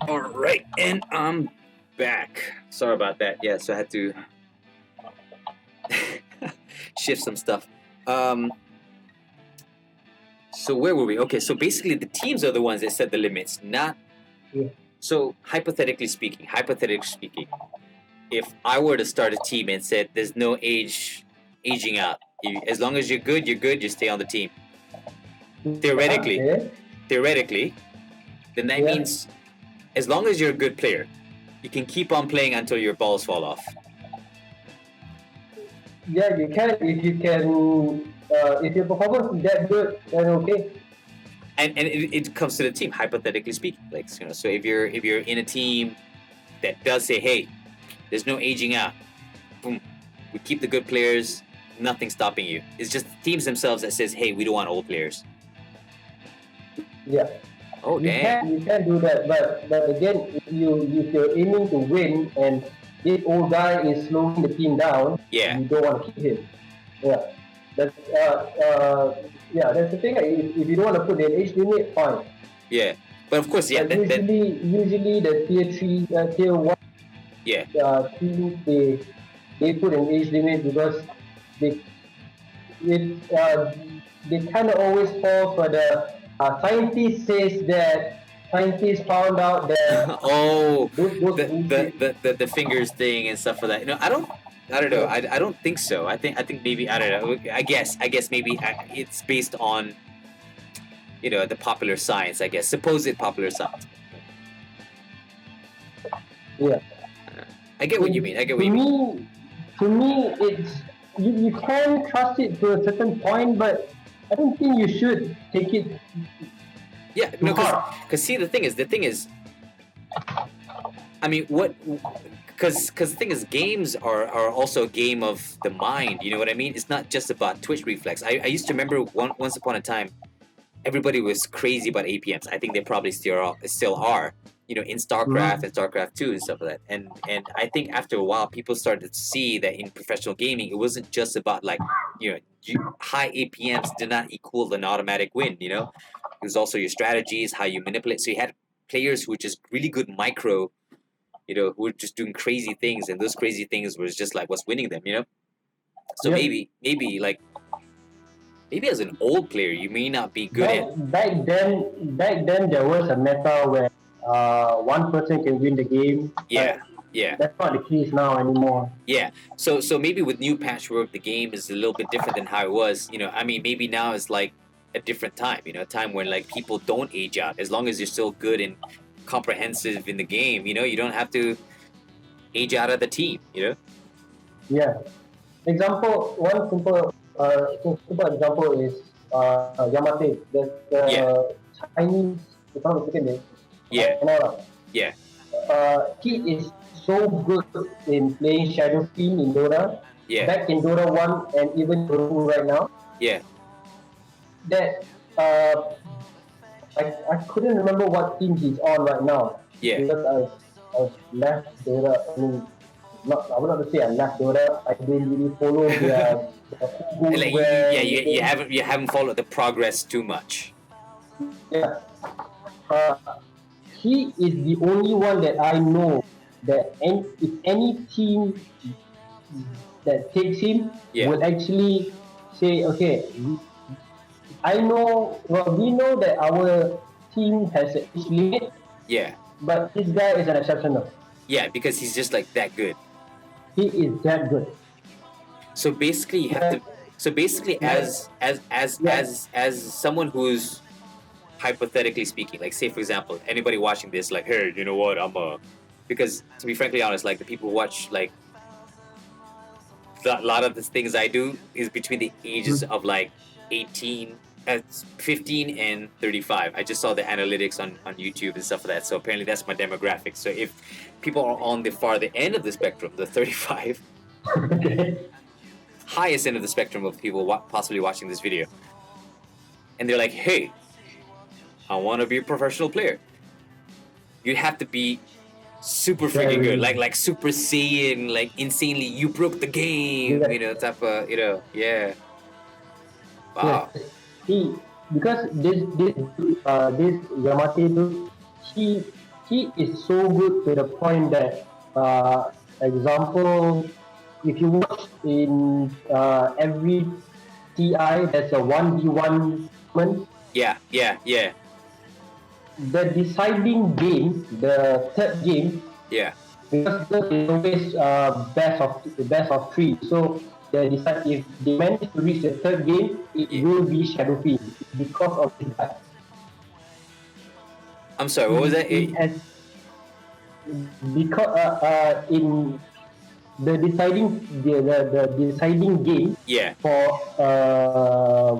Speaker 1: All right, and I'm back. Sorry about that. Yeah, so I had to shift some stuff. So where were we? Okay, so basically the teams are the ones that set the limits, not.
Speaker 2: Yeah.
Speaker 1: So hypothetically speaking, if I were to start a team and said there's no aging out, as long as you're good, you stay on the team. Theoretically, then that means as long as you're a good player, you can keep on playing until your balls fall off.
Speaker 2: Yeah, you can. If your performance is that good, then okay.
Speaker 1: And it comes to the team, hypothetically speaking. Like, you know, so if you're in a team that does say, hey, there's no aging out, boom, we keep the good players, nothing stopping you. It's just the teams themselves that says, hey, we don't want old players.
Speaker 2: Yeah.
Speaker 1: Oh, damn.
Speaker 2: You can do that, but again, if you're aiming to win and this old guy is slowing the team down,
Speaker 1: Yeah.
Speaker 2: you don't want to keep him. Yeah. That's that's the thing. If you don't want to put an age limit, fine.
Speaker 1: Yeah, but of course, yeah.
Speaker 2: Usually the tier 3, tier 1 teams, they put an age limit because they kind of always fall for the scientist says that scientists found out that
Speaker 1: the fingers thing and stuff like that. You know, I don't know. I don't think so. I think maybe, I don't know. I guess maybe it's based on, you know, the popular science. I guess supposed popular science.
Speaker 2: Yeah.
Speaker 1: I get what you mean. I get what
Speaker 2: To
Speaker 1: you mean.
Speaker 2: me, it's you can trust it to a certain point, but I don't think you should take it
Speaker 1: Yeah,
Speaker 2: too
Speaker 1: no,
Speaker 2: hard.
Speaker 1: because see, the thing is, I mean, what? Because the thing is, games are also a game of the mind. You know what I mean? It's not just about twitch reflex. I used to remember once upon a time, everybody was crazy about APMs. I think they probably still are. You know, in StarCraft
Speaker 2: Mm-hmm.
Speaker 1: and StarCraft 2 and stuff like that. And I think after a while, people started to see that in professional gaming, it wasn't just about like, high APMs did not equal an automatic win. You know, it was also your strategies, how you manipulate. So you had players who were just really good micro, who were just doing crazy things, and those crazy things was just like what's winning them. So
Speaker 2: Yep.
Speaker 1: maybe as an old player, you may not be good at.
Speaker 2: Back then there was a meta where one person can win the game,
Speaker 1: Yeah,
Speaker 2: but
Speaker 1: yeah.
Speaker 2: that's not the case now anymore.
Speaker 1: Yeah. So maybe with new patchwork, the game is a little bit different than how it was. I mean, maybe now is like a different time. A time when like people don't age out. As long as you're still good and comprehensive in the game, you don't have to age out of the team.
Speaker 2: Yeah. Simple example is Yamate. There's
Speaker 1: Yeah.
Speaker 2: the Chinese, if I'm not mistaken,
Speaker 1: Yeah.
Speaker 2: China.
Speaker 1: Yeah.
Speaker 2: He is so good in playing Shadow Fiend in Dota,
Speaker 1: Yeah.
Speaker 2: back in Dota 1 and even Dota 2 right now,
Speaker 1: Yeah.
Speaker 2: that I couldn't remember what team he's on right now
Speaker 1: Yeah.
Speaker 2: because I've left Dota. I mean, I would not say I left Dota. I didn't really follow their who goes
Speaker 1: Like
Speaker 2: where.
Speaker 1: you haven't followed the progress too much.
Speaker 2: Yeah. Uh, he is the only one that I know that if any team that takes him
Speaker 1: Yeah.
Speaker 2: will actually say, okay, I know, well, we know that our team has an age limit,
Speaker 1: Yeah.
Speaker 2: but this guy is an exceptional.
Speaker 1: Yeah, because he's just like that good.
Speaker 2: He is that good.
Speaker 1: So basically, you have to. So basically,
Speaker 2: Like, yeah,
Speaker 1: as someone who's hypothetically speaking, like say for example, anybody watching this, like, hey, you know what? Because to be frankly honest, like the people who watch like a lot of the things I do is between the ages of like 18, 15 and 35. I just saw the analytics on YouTube and stuff like that. So apparently that's my demographic. So if people are on the farther end of the spectrum, the 35, highest end of the spectrum of people possibly watching this video, and they're like, hey, I want to be a professional player, you have to be super freaking good, like Super Saiyan, like insanely, you broke the game, type of, yeah. Wow.
Speaker 2: yes. He because this Yamate dude, he he is so good to the point that example, if you watch in every TI, there's a 1v1 tournament.
Speaker 1: Yeah, yeah, yeah,
Speaker 2: The deciding game, the third game,
Speaker 1: yeah.
Speaker 2: because it's always best of three. So they decide if they manage to reach the third game, it
Speaker 1: Yeah.
Speaker 2: will be Shadow Fiend because of this guy.
Speaker 1: I'm sorry, what was that?
Speaker 2: It has because in the deciding game
Speaker 1: Yeah,
Speaker 2: for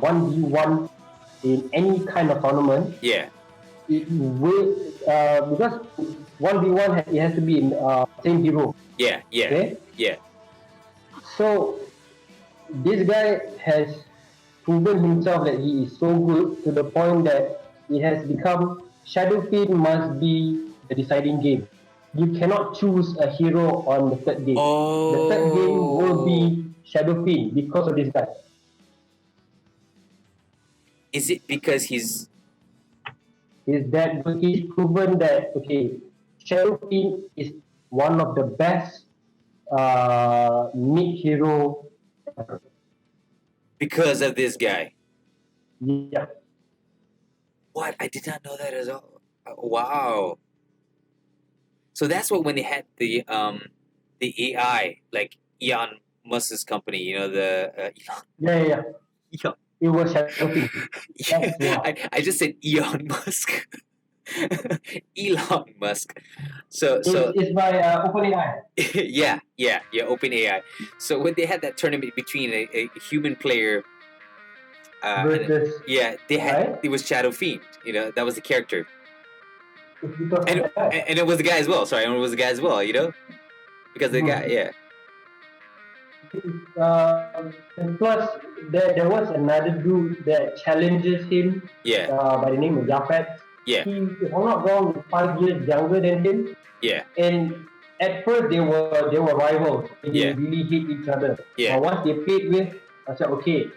Speaker 2: 1v1 in any kind of tournament,
Speaker 1: yeah,
Speaker 2: it will because 1v1 it has to be in same hero.
Speaker 1: yeah, yeah,
Speaker 2: Okay,
Speaker 1: yeah.
Speaker 2: so this guy has proven himself that he is so good to the point that it has become Shadow Fiend must be the deciding game. You cannot choose a hero on the third game. The third game will
Speaker 1: Oh,
Speaker 2: be Shadow Fiend because of this guy.
Speaker 1: is it because he's
Speaker 2: Is that he's proven that okay, Shadow Fiend is one of the best mid hero ever.
Speaker 1: because of this guy?
Speaker 2: Yeah.
Speaker 1: What? I did not know that at all. Wow. So that's what when they had the AI, like Elon Musk's company,
Speaker 2: Yeah.
Speaker 1: Elon.
Speaker 2: It was Shadow Fiend.
Speaker 1: Yeah,
Speaker 2: That's why.
Speaker 1: I just said Elon Musk. Elon Musk. So
Speaker 2: It's by OpenAI.
Speaker 1: yeah, OpenAI. So when they had that tournament between a human player, and,
Speaker 2: Versus
Speaker 1: yeah, they had
Speaker 2: AI.
Speaker 1: it was Shadow Fiend. You know, that was the character,
Speaker 2: It's because
Speaker 1: and
Speaker 2: of that.
Speaker 1: and it was the guy as well. Sorry, and it was the guy as well. You know, because the guy, yeah,
Speaker 2: And plus, there was another dude that challenges him
Speaker 1: yeah,
Speaker 2: by the name of Japet.
Speaker 1: yeah,
Speaker 2: He, if I'm not wrong, is 5 years younger than him.
Speaker 1: yeah,
Speaker 2: And at first, they were rivals. They
Speaker 1: yeah,
Speaker 2: really hate each other.
Speaker 1: yeah,
Speaker 2: But once they played with, I said, okay,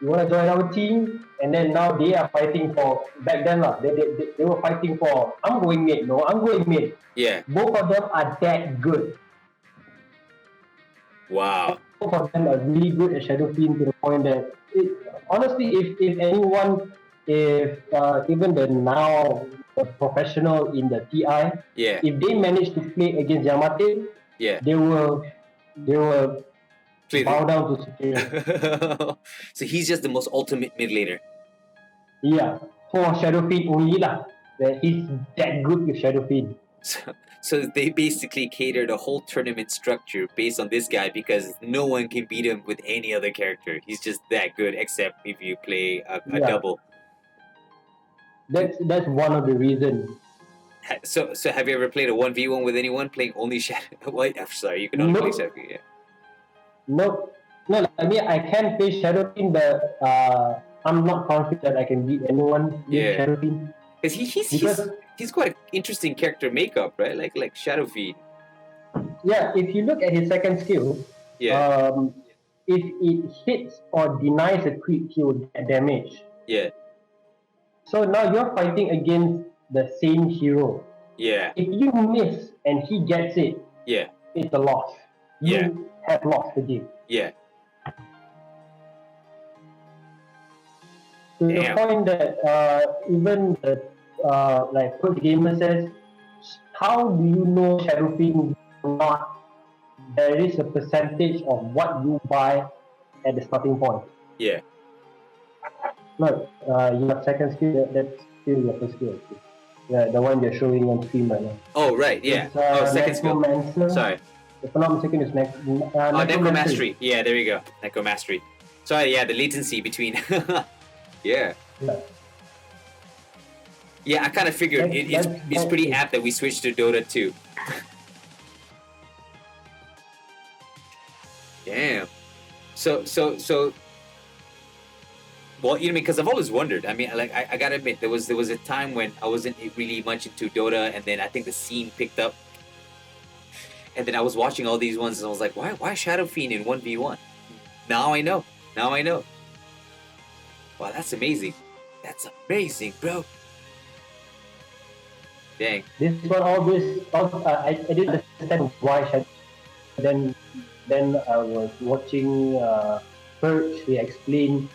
Speaker 2: you want to join our team? And then now they are fighting for, back then, they were fighting for, I'm going mid. No, I'm going mid.
Speaker 1: yeah.
Speaker 2: Both of them are that good.
Speaker 1: Wow.
Speaker 2: Both of them are really good at Shadow Fiend to the point that, honestly, if anyone, if even the now the professional in the TI,
Speaker 1: Yeah,
Speaker 2: if they manage to play against Yamate,
Speaker 1: yeah.
Speaker 2: they will
Speaker 1: Play
Speaker 2: bow down to superior.
Speaker 1: so he's just the most ultimate mid laner.
Speaker 2: Yeah, for Shadow Fiend only lah. That he's that good with Shadow Fiend.
Speaker 1: So they basically cater the whole tournament structure based on this guy because no one can beat him with any other character. He's just that good, except if you play a
Speaker 2: Yeah.
Speaker 1: double.
Speaker 2: That's one of the reasons.
Speaker 1: So have you ever played a 1v1 with anyone playing only Shadow? Wait, I'm sorry, you can only play
Speaker 2: Nope.
Speaker 1: Shadow. Yeah.
Speaker 2: No, I mean I can play Shadow Fiend, but I'm not confident that I can beat anyone with
Speaker 1: Yeah.
Speaker 2: Shadow Fiend.
Speaker 1: Because
Speaker 2: Because
Speaker 1: he's quite an interesting character makeup, right? Like Shadow Fiend.
Speaker 2: yeah, if you look at his second skill,
Speaker 1: Yeah.
Speaker 2: if it hits or denies a creep, he will get damage.
Speaker 1: Yeah.
Speaker 2: So now you're fighting against the same hero.
Speaker 1: Yeah.
Speaker 2: If you miss and he gets it,
Speaker 1: Yeah.
Speaker 2: it's a loss.
Speaker 1: Yeah.
Speaker 2: You have lost the game.
Speaker 1: Yeah.
Speaker 2: To the
Speaker 1: Damn.
Speaker 2: point that even the like Coach Gamer says, how do you know Shadow Fiend or not? There is a percentage of what you buy at the starting point.
Speaker 1: Yeah.
Speaker 2: No, your second skill, that's still your first skill. Actually. Yeah, the one you're showing on screen right now.
Speaker 1: Oh right, yeah.
Speaker 2: It's,
Speaker 1: Second skill.
Speaker 2: Necromancer.
Speaker 1: Sorry.
Speaker 2: If I'm not mistaken, it's
Speaker 1: Necromastery. Yeah, there you go. Necromastery. Sorry, yeah, the latency between. Yeah. Yeah, I kind of figured it's pretty apt that we switched to Dota 2. Damn. So. Well, you know, because I've always wondered. I mean, like I gotta admit, there was a time when I wasn't really much into Dota, and then I think the scene picked up, and then I was watching all these ones, and I was like, why Shadow Fiend in 1v1? Now I know. Wow, that's amazing. That's amazing, bro. Dang.
Speaker 2: This one I didn't understand why Shadow. Then I was watching Perch. They explained.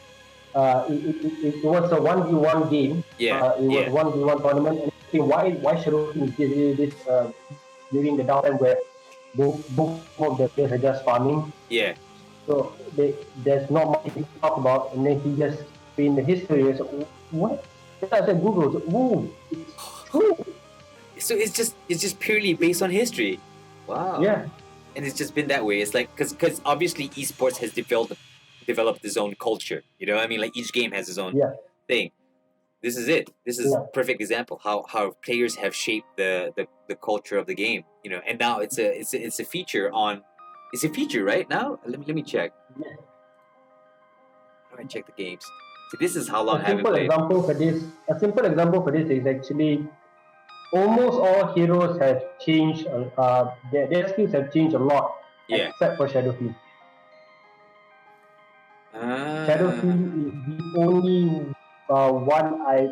Speaker 2: It was a 1v1 game.
Speaker 1: Yeah.
Speaker 2: It was 1v1 tournament. And I think why Shadow Fiend did this during the downtime where both of the players are just farming.
Speaker 1: Yeah.
Speaker 2: So there's not much to talk about, and then he just in the history. So what? I said Google. So, whoa, it's true.
Speaker 1: So it's just purely based on history. Wow.
Speaker 2: Yeah.
Speaker 1: And it's just been that way. It's like because obviously esports has developed its own culture. You know what I mean? Like each game has its own thing. This is it. This is a perfect example how players have shaped the culture of the game. You know, and now it's a feature on. It's a feature right now. Let me check.
Speaker 2: Yeah.
Speaker 1: How do I check the games? So this is how long I
Speaker 2: A
Speaker 1: haven't
Speaker 2: simple
Speaker 1: played.
Speaker 2: example for this is actually almost all heroes have changed. Their skills have changed a lot, except for Shadow Fiend. Shadow Fiend is the only one I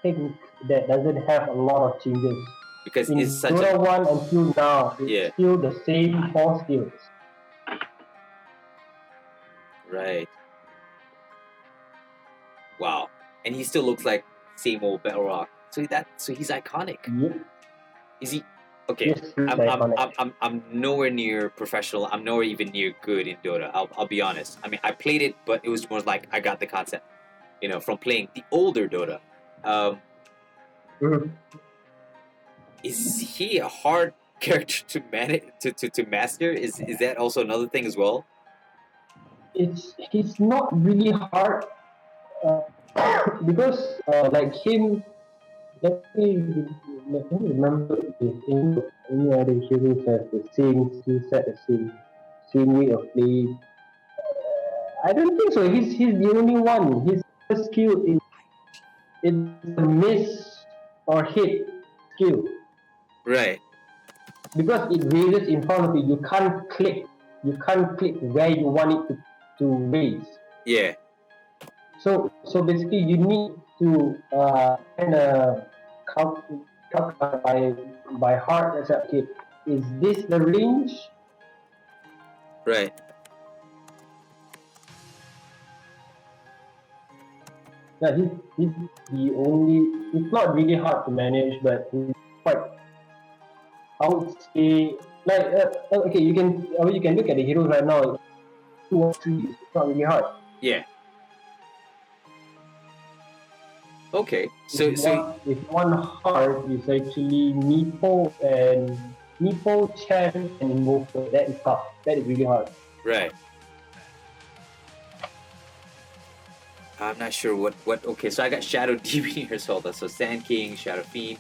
Speaker 2: think that doesn't have a lot of changes.
Speaker 1: Because
Speaker 2: in
Speaker 1: it's such
Speaker 2: Dota 1 until now, it's still the same 4 skills.
Speaker 1: Right. Wow. And he still looks like same old Battle Rock. So he's iconic.
Speaker 2: Yep.
Speaker 1: Is he? Okay.
Speaker 2: Yes,
Speaker 1: I'm nowhere near professional. I'm nowhere even near good in Dota. I'll be honest. I mean, I played it, but it was more like I got the concept, you know, from playing the older Dota. is he a hard character to manage to master? Is that also another thing as well?
Speaker 2: He's not really hard uh, because like him. Let me remember if any other heroes have the same skill set, the same way of playing. I don't think so. He's the only one. His first skill is it's a miss or hit skill
Speaker 1: Right.
Speaker 2: because it raises in front of you. You can't click. You can't click where you want it to raise.
Speaker 1: Yeah.
Speaker 2: So basically, you need to kind of calculate by heart. As okay, is this the range?
Speaker 1: Right.
Speaker 2: Yeah, he's the only. It's not really hard to manage, but he's quite. I would say like okay, you can look at the heroes right now. 2 or 3. It's not really hard.
Speaker 1: Yeah. Okay.
Speaker 2: If one hard is actually Meepo, Chan, and Invoker. That is tough. That is really hard.
Speaker 1: Right. I'm not sure what. Okay, so I got Shadow Demon here as well. So Sand King, Shadow Fiend,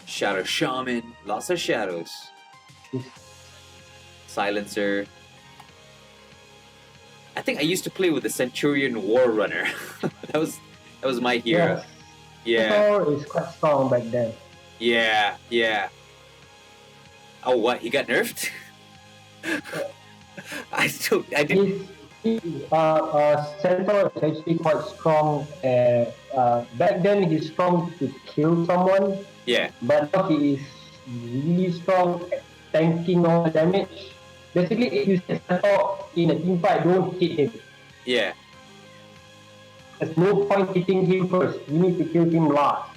Speaker 1: Shadow Shaman, lots of shadows. Silencer. I think I used to play with the Centurion War Runner. that was my hero.
Speaker 2: Yeah. Thor is quite strong back then.
Speaker 1: Yeah, yeah. Oh, what? He got nerfed? I didn't.
Speaker 2: Centaur is actually quite strong. Back then, he's strong to kill someone.
Speaker 1: Yeah.
Speaker 2: But now he is really strong at tanking all the damage. Basically, if you see Centaur in a team fight, don't hit him.
Speaker 1: Yeah.
Speaker 2: There's no point hitting him first. You need to kill him last.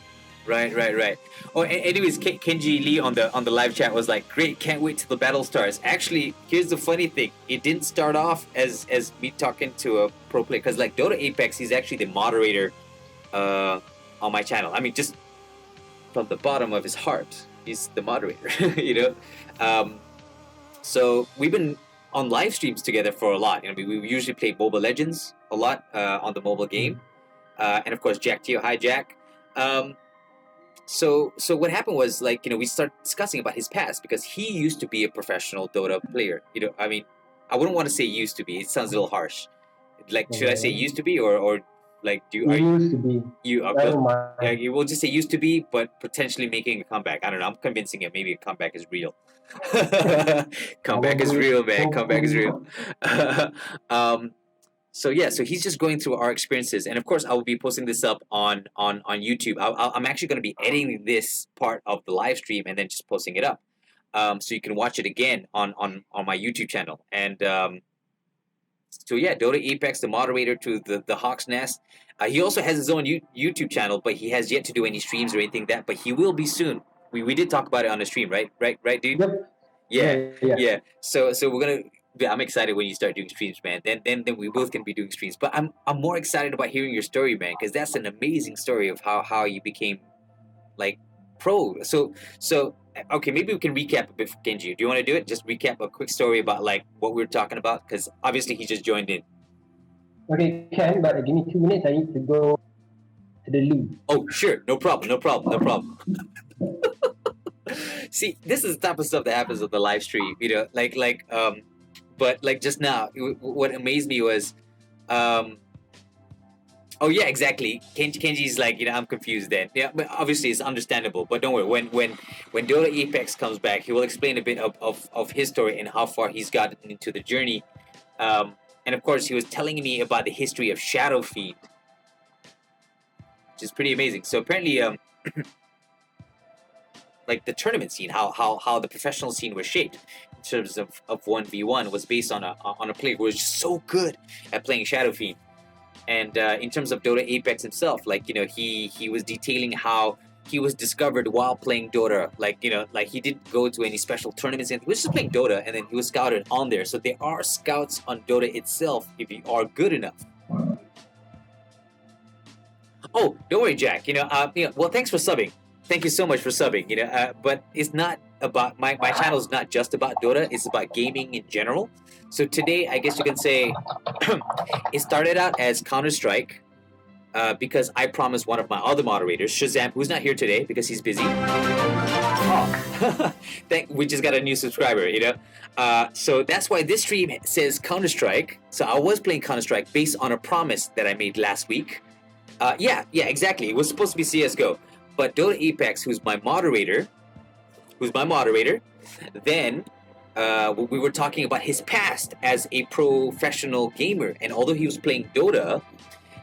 Speaker 1: Right. Oh, anyways, Kenji Lee on the live chat was like, "Great, can't wait till the battle starts." Actually, here's the funny thing: it didn't start off as me talking to a pro player, because like Dota Apex, he's actually the moderator on my channel. I mean, just from the bottom of his heart, he's the moderator. you know. So we've been on live streams together for a lot. You know, we usually play Mobile Legends a lot on the mobile game, and of course Jack Teo. Hi, Jack. So what happened was, like, you know, we started discussing about his past, because he used to be a professional Dota player. You know, I mean, I wouldn't want to say used to be. It sounds a little harsh. Like, should I say used to be, or like
Speaker 2: used to be?
Speaker 1: You are yeah, you will just say used to be, but potentially making a comeback. I don't know. I'm convincing him maybe a comeback is real. Comeback is real, man. Comeback is real. So yeah, so he's just going through our experiences, and of course, I will be posting this up on YouTube. I'm actually going to be editing this part of the live stream and then just posting it up, so you can watch it again on my YouTube channel. And so yeah, Dota Apex, the moderator to the Hawk's Nest. He also has his own YouTube channel, but he has yet to do any streams or anything that. But he will be soon. We did talk about it on the stream, right, dude?
Speaker 2: Yep.
Speaker 1: Yeah. So we're gonna. Yeah, I'm excited when you start doing streams, man. Then we both can be doing streams. But I'm more excited about hearing your story, man, because that's an amazing story of how you became like pro. So okay, maybe we can recap a bit for Kenji. Do you want to do it? Just recap a quick story about like what we were talking about, because obviously he just joined in.
Speaker 2: Okay, can, but give me 2 minutes. I need to go to the loo.
Speaker 1: Oh, sure, no problem. See, this is the type of stuff that happens on the live stream, you know, but like just now, what amazed me was, oh yeah, exactly. Kenji's like, you know, I'm confused then. Yeah, but obviously it's understandable. But don't worry, when Dota Apex comes back, he will explain a bit of his story and how far he's gotten into the journey. And of course, he was telling me about the history of Shadow Fiend, which is pretty amazing. So apparently, like the tournament scene, how the professional scene was shaped in terms of 1v1 was based on a player who was just so good at playing Shadow Fiend. And in terms of Dota Apex himself, like, you know, he was detailing how he was discovered while playing Dota. Like, you know, like he didn't go to any special tournaments, and he was just playing Dota, and then he was scouted on there. So there are scouts on Dota itself if you are good enough. Oh, don't worry, Jack. You know, well, thanks for subbing. thank you so much for subbing. But it's not about my channel is not just about Dota. It's about gaming in general. So today, I guess you can say, it started out as Counter Strike. Because I promised one of my other moderators, Shazam, who's not here today because he's busy. Oh, we just got a new subscriber, So that's why this stream says Counter Strike. So I was playing Counter Strike based on a promise that I made last week. Yeah, exactly. It was supposed to be CS:GO, but Dota Apex, who's my moderator, then we were talking about his past as a professional gamer, and although he was playing Dota.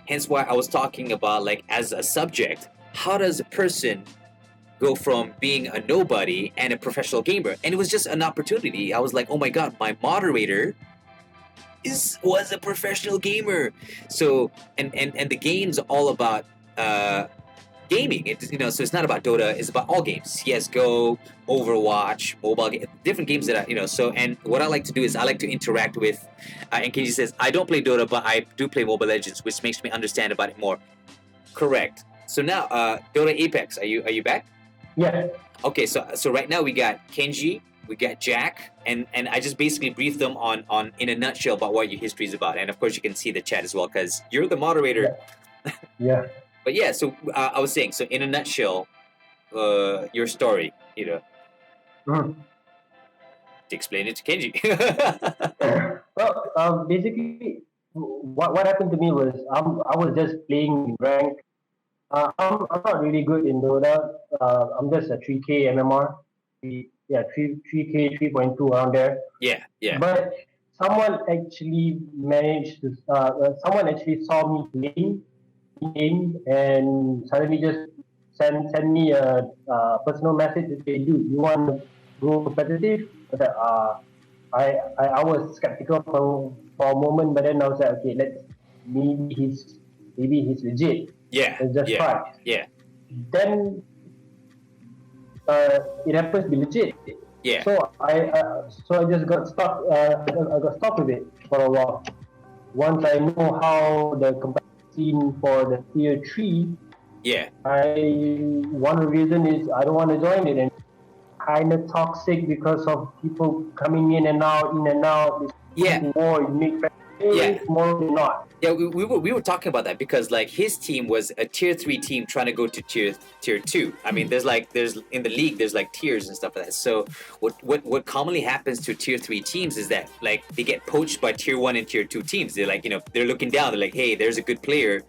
Speaker 1: Hence why I was talking about, like, as a subject, how does a person go from being a nobody and a professional gamer? And it was just an opportunity. I was like, oh my god, my moderator was a professional gamer. So and the game's all about gaming. So it's not about Dota. It's about all games: CS:GO, Overwatch, mobile different games that So, and what I like to do is I like to interact with. And KG says I don't play Dota, but I do play Mobile Legends, which makes me understand about it more. Correct. So now, Dota Apex, are you back?
Speaker 2: Yeah.
Speaker 1: Okay, so right now we got Kenji, we got Jack, and I just basically briefed them on in a nutshell about what your history is about, and of course you can see the chat as well because you're the moderator.
Speaker 2: Yeah.
Speaker 1: But yeah, so I was saying, so in a nutshell, your story,
Speaker 2: Mm.
Speaker 1: Explain it to Kenji.
Speaker 2: Well, basically, what happened to me was I was just playing rank. I'm not really good in Dota. I'm just a 3K MMR. 3K, 3.2 around there.
Speaker 1: Yeah.
Speaker 2: But someone actually managed to. Someone actually saw me playing game and suddenly just send me a personal message to say, dude, you want to go competitive? But, I was skeptical for a moment, but then I was like, okay, maybe he's legit.
Speaker 1: Yeah.
Speaker 2: Let's just try.
Speaker 1: Yeah.
Speaker 2: Then it happens to be legit.
Speaker 1: Yeah.
Speaker 2: So I just got stuck. I got stuck with it for a while. Once I know how the competitive scene for the tier 3,
Speaker 1: yeah,
Speaker 2: one of the reason is I don't want to join it, and kind of toxic because of people coming in and out.
Speaker 1: Yeah.
Speaker 2: War, you make friends, more than not.
Speaker 1: Yeah, we were talking about that because like his team was a tier 3 team trying to go to tier 2. I mean, there's in the league there's like tiers and stuff like that. So what commonly happens to tier 3 teams is that like they get poached by tier 1 and tier 2 teams. They're like, they're looking down. They're like, hey, there's a good player,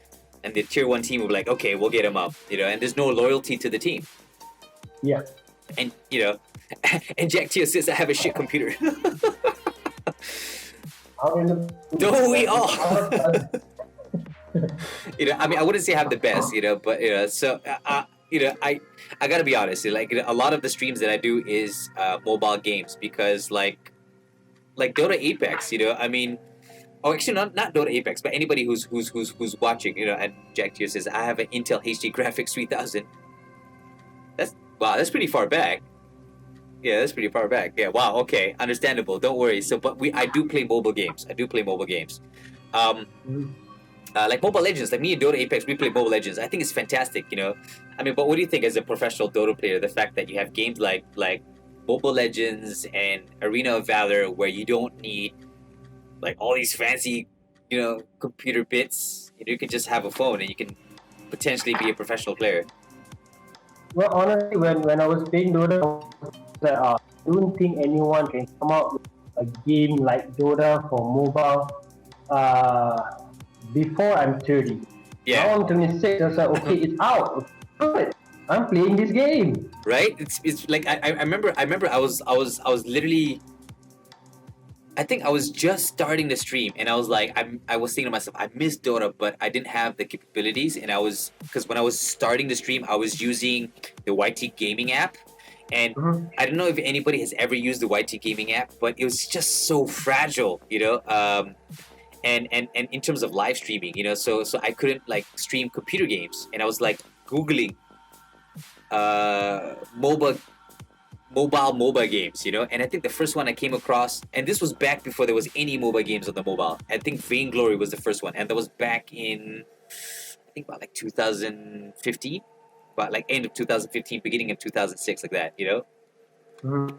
Speaker 1: and the tier 1 team will be like, okay, we'll get him up. And there's no loyalty to the team.
Speaker 2: Yeah.
Speaker 1: And and Jack Tio says I have a shit computer. Don't we all? I mean, I wouldn't say I have the best, but so I gotta be honest. Like a lot of the streams that I do is mobile games because like Dota Apex. I mean, oh, actually not Dota Apex, but anybody who's watching. And Jack Tier says I have an Intel HD Graphics 3000. That's pretty far back. Yeah, that's pretty far back. Yeah, wow, okay, understandable. Don't worry. So, but I do play mobile games. Like Mobile Legends, like me and Dota Apex, we play Mobile Legends. I think it's fantastic, I mean, but what do you think as a professional Dota player, the fact that you have games like Mobile Legends and Arena of Valor where you don't need like all these fancy, computer bits. You can just have a phone and you can potentially be a professional player.
Speaker 2: Well, honestly, when I was playing Dota, I don't think anyone can come out with a game like Dota for mobile before I'm 30.
Speaker 1: Yeah.
Speaker 2: Now I'm 26. I was like, okay, it's out. Good. I'm playing this game.
Speaker 1: Right? It's like I remember I was literally, I think I was just starting the stream and I was like I was thinking to myself, I miss Dota, but I didn't have the capabilities, and because when I was starting the stream I was using the YT Gaming app. And I don't know if anybody has ever used the YT Gaming app, but it was just so fragile, and in terms of live streaming, so I couldn't like stream computer games, and I was like Googling mobile games, and I think the first one I came across, and this was back before there was any mobile games on the mobile. I think Vainglory was the first one, and that was back in I think about like 2015. but like end of 2015, beginning of 2006, like that, you know.
Speaker 2: Mhm.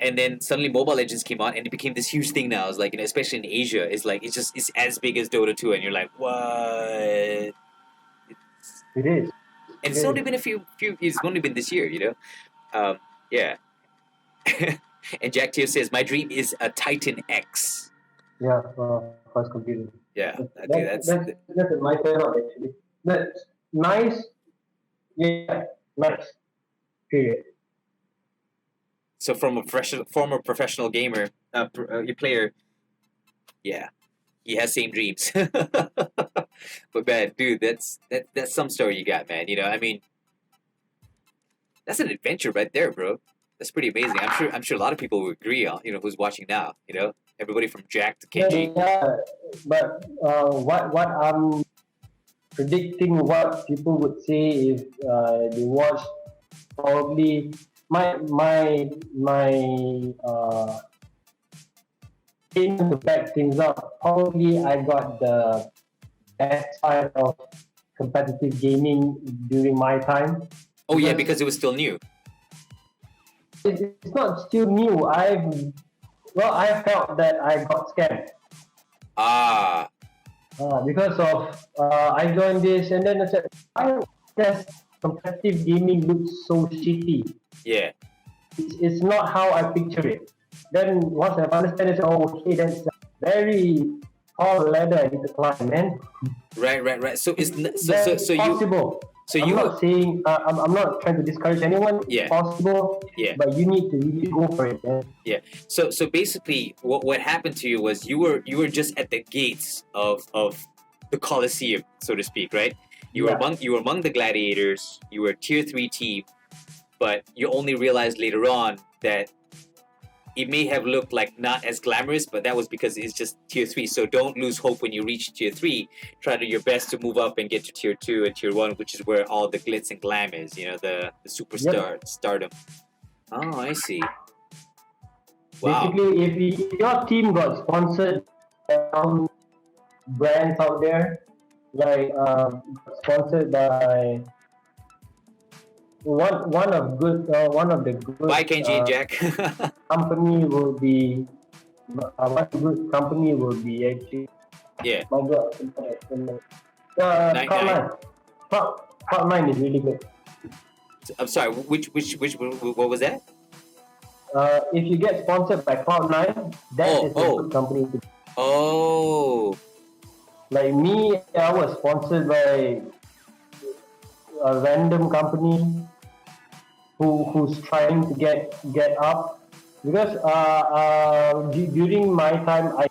Speaker 1: And then suddenly Mobile Legends came out, and it became this huge thing now. It's like, especially in Asia, it's like it's as big as Dota 2, and you're like, what?
Speaker 2: It is.
Speaker 1: And
Speaker 2: It
Speaker 1: it's only
Speaker 2: is.
Speaker 1: been a few. It's only been this year, you know. Yeah. And Jack Teo says, my dream is a Titan X.
Speaker 2: Yeah, first computer.
Speaker 1: Yeah, dude,
Speaker 2: That's my favorite actually. That's nice. Yeah, nice. Period.
Speaker 1: so from a former professional gamer, player. Yeah, he has same dreams. But man, dude, that's some story you got, man. I mean, that's an adventure right there, bro. That's pretty amazing. I'm sure a lot of people will agree on, who's watching now. Everybody from Jack to Kenji.
Speaker 2: Yeah, but what I'm predicting, what people would say if they watch, probably my aim to back things up. Probably I got the best side of competitive gaming during my time.
Speaker 1: Oh yeah, because it was still new.
Speaker 2: It's not still new. I felt that I got scammed.
Speaker 1: Ah,
Speaker 2: Because of I joined this, and then I said, why does competitive gaming look so shitty?
Speaker 1: yeah.
Speaker 2: It's not how I picture it. Then once I understand it, oh, okay, that's a very tall ladder I need to climb, man.
Speaker 1: Right. So it's
Speaker 2: That's
Speaker 1: so
Speaker 2: possible.
Speaker 1: so
Speaker 2: I'm
Speaker 1: you
Speaker 2: not saying I'm not trying to discourage anyone.
Speaker 1: Yeah.
Speaker 2: It's possible.
Speaker 1: Yeah.
Speaker 2: But you need to really go for it, man.
Speaker 1: Yeah. So basically, what happened to you was you were just at the gates of the Colosseum, so to speak, right? You were among the gladiators. You were a tier 3 team, but you only realized later on that it may have looked like not as glamorous, but that was because it's just tier 3. So don't lose hope when you reach tier 3. Try to your best to move up and get to tier 2 and tier 1, which is where all the glitz and glam is. The superstar stardom. Oh, I see. Wow.
Speaker 2: Basically, if your team got sponsored by brands out there, like sponsored by one of the good
Speaker 1: Bye, Kenji and Jack.
Speaker 2: company will be one good company will be actually
Speaker 1: Yeah.
Speaker 2: my god, Cloud9. Cloud9 is really good.
Speaker 1: I'm sorry. Which what was that?
Speaker 2: If you get sponsored by Cloud9, that is a good company to.
Speaker 1: Oh.
Speaker 2: Like me, I was sponsored by a random company who's trying to get up, because during my time I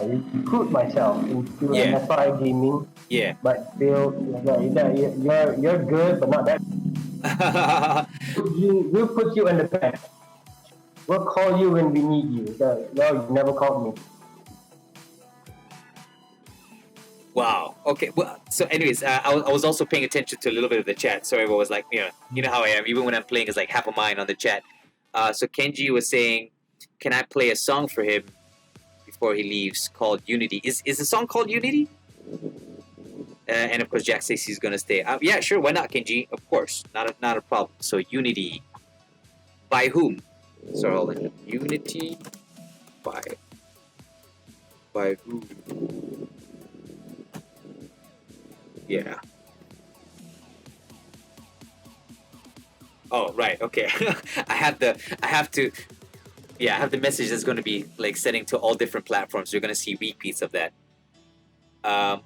Speaker 2: recruit myself into MSI gaming.
Speaker 1: Yeah.
Speaker 2: But still, you're good, but not that. We'll put you in the back. We'll call you when we need you. You never called me.
Speaker 1: Wow. Okay. Well, so anyways, I was also paying attention to a little bit of the chat. Sorry, I was like, you know how I am. Even when I'm playing, it's like half a mind on the chat. So Kenji was saying, can I play a song for him before he leaves called Unity? Is the song called Unity? And of course, Jack says he's gonna stay. Yeah, sure. Why not, Kenji? Of course, not a problem. So Unity, by whom? So hold on. Unity, by who? Yeah. Oh, right. Okay. I have the message that's going to be like setting to all different platforms. You're going to see repeats of that. But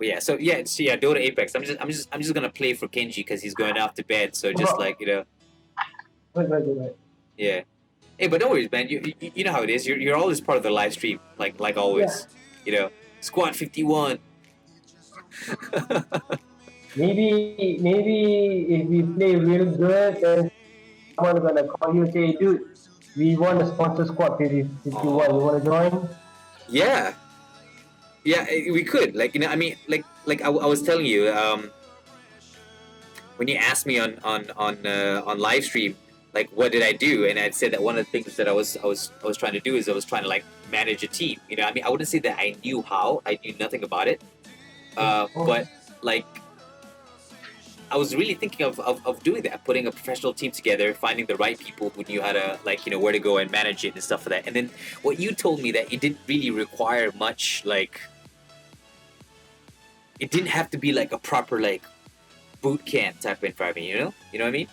Speaker 1: yeah. So Dota Apex. I'm just going to play for Kenji because he's going off to bed. So just like
Speaker 2: Right.
Speaker 1: Yeah. Hey, but no worries, man. You know how it is. You're always part of the live stream, like always. Squad 51.
Speaker 2: Maybe if we play real good, then someone's gonna call you and say, dude, we want to sponsor Squad 51. You want to join?
Speaker 1: Yeah, we could. I mean, I was telling you, when you asked me on live stream, like what did I do, and I'd said that one of the things that I was trying to do is I was trying to like manage a team. I mean, I wouldn't say that I knew how. I knew nothing about it. But like I was really thinking of doing that, putting a professional team together, finding the right people who knew how to, like, where to go and manage it and stuff like that. And then what you told me, that it didn't really require much, like, it didn't have to be like a proper, like, boot camp type of environment, you know what I mean?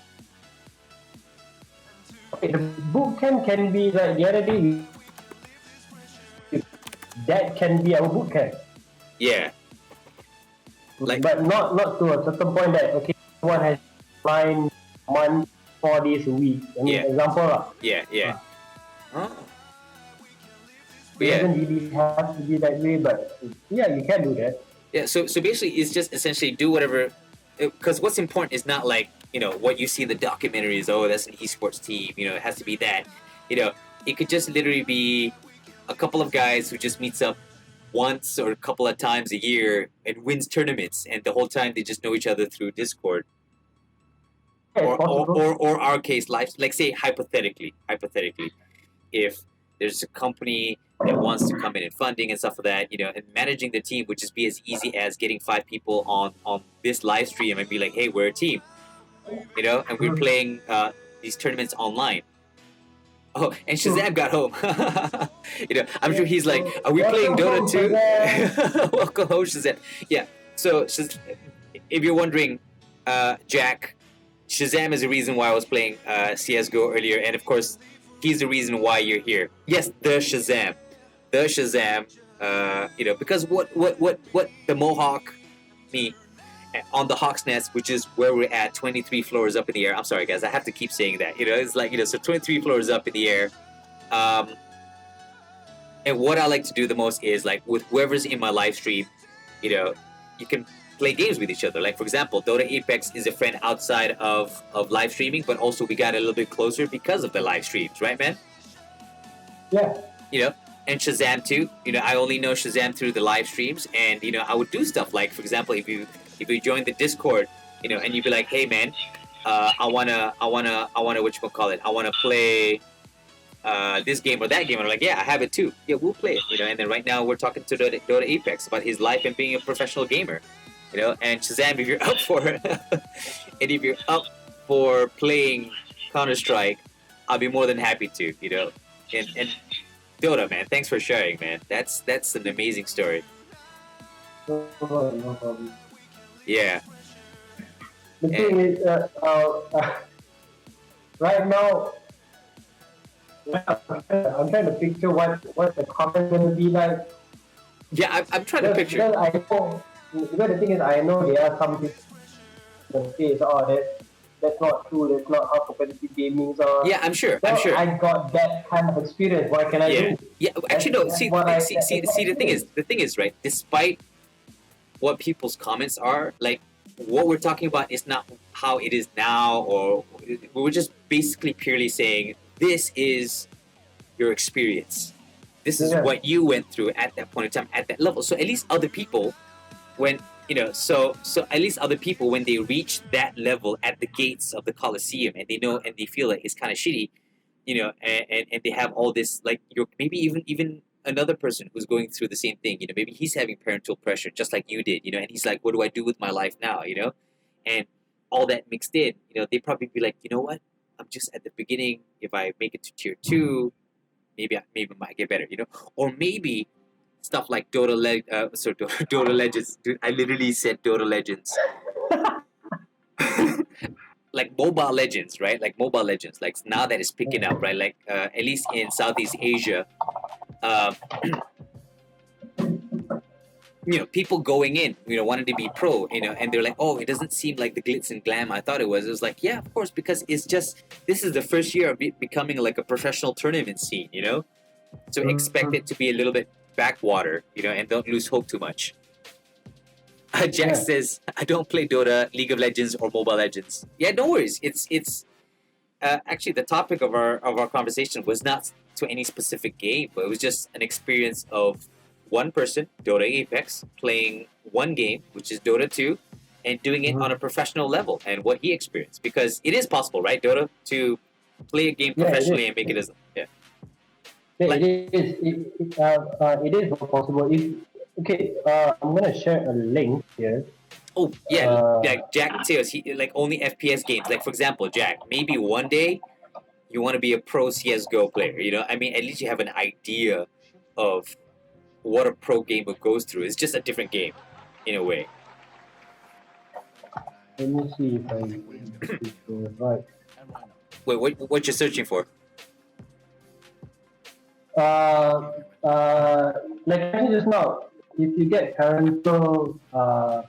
Speaker 2: Okay, the boot camp can be like the other day. That can be our boot camp.
Speaker 1: Yeah. Like,
Speaker 2: but not to a certain point that okay, one has 9 months, 4 days a week. I mean, example lah.
Speaker 1: Yeah. Oh.
Speaker 2: It doesn't really have to be that way, but yeah, you can do that.
Speaker 1: Yeah. So basically, it's just essentially do whatever. Because what's important is not like what you see in the documentaries. Oh, that's an esports team. It has to be that. It could just literally be a couple of guys who just meets up once or a couple of times a year and wins tournaments, and the whole time they just know each other through Discord. Or our case, life, like, say hypothetically, if there's a company that wants to come in and funding and stuff like that, and managing the team would just be as easy as getting 5 people on this live stream and be like, hey, we're a team, and we're playing these tournaments online. Oh, and Shazam got home. I'm sure he's like, are we playing Dota too? Welcome home, Shazam. Yeah, so if you're wondering, Jack, Shazam is the reason why I was playing CSGO earlier, and of course, he's the reason why you're here. Yes, the Shazam. Because what the Mohawk, me, on the Hawk's Nest, which is where we're at, 23 floors up in the air. I'm sorry, guys, I have to keep saying that. It's like, so 23 floors up in the air. And what I like to do the most is, like, with whoever's in my live stream, you can play games with each other. Like, for example, Dota Apex is a friend outside of live streaming, but also we got a little bit closer because of the live streams, right, man?
Speaker 2: Yeah.
Speaker 1: And Shazam too. I only know Shazam through the live streams, and I would do stuff like, for example, if you join the Discord, and you'd be like, hey man, I wanna whatchamacallit, I wanna play this game or that game, and I'm like, yeah, I have it too. Yeah, we'll play it. And then right now we're talking to Dota Apex about his life and being a professional gamer. And Shazam, if you're up for it, and if you're up for playing Counter-Strike, I'll be more than happy to. And Dota, man, thanks for sharing, man. That's an amazing story.
Speaker 2: No problem.
Speaker 1: Yeah.
Speaker 2: The thing is, right now, I'm trying to picture what the comment going to be like.
Speaker 1: Yeah, I'm trying to picture.
Speaker 2: Because I know, the thing is, I know there are some people that say, that's not true, that's not how competitive gaming are.
Speaker 1: Yeah, I'm sure.
Speaker 2: I got that kind of experience. What can I do?
Speaker 1: Yeah, actually, no. See, the thing is, right? Despite what people's comments are, like, what we're talking about is not how it is now, or we're just basically purely saying this is your experience. This is what you went through at that point in time, at that level. So at least other people, when so at least other people, when they reach that level at the gates of the Coliseum, and they know and they feel like it's kind of shitty, and they have all this, like, maybe even another person who's going through the same thing, maybe he's having parental pressure just like you did, and he's like, what do I do with my life now, and all that mixed in, they probably be like, you know what, I'm just at the beginning. If I make it to tier 2, maybe I might get better, or maybe stuff like Dota Legends. Dude, I literally said Dota Legends. Like Mobile Legends, right? Like Mobile Legends. Like, now that it's picking up, right? Like, at least in Southeast Asia, people going in, wanting to be pro, and they're like, oh, it doesn't seem like the glitz and glam I thought it was. It was like, yeah, of course, because it's just, this is the first year of it becoming like a professional tournament scene, So expect it to be a little bit backwater, and don't lose hope too much. Jack says, I don't play Dota, League of Legends, or Mobile Legends. Yeah, no worries. It's actually the topic of our conversation was not to any specific game, but it was just an experience of one person, Dota Apex, playing one game, which is Dota 2, and doing it on a professional level, and what he experienced. Because it is possible, right, Dota, to play a game professionally and make it as
Speaker 2: like, it is possible. I'm gonna share a link here.
Speaker 1: Oh yeah,
Speaker 2: Uh,
Speaker 1: like Jack says, he like only FPS games. Like for example, Jack, maybe one day you want to be a pro CS:GO player. You know, I mean, at least you have an idea of what a pro gamer goes through. It's just a different game, in a way.
Speaker 2: let me see if I if right.
Speaker 1: Wait, what you're searching for?
Speaker 2: Uh, uh, like I said just now, if you get parental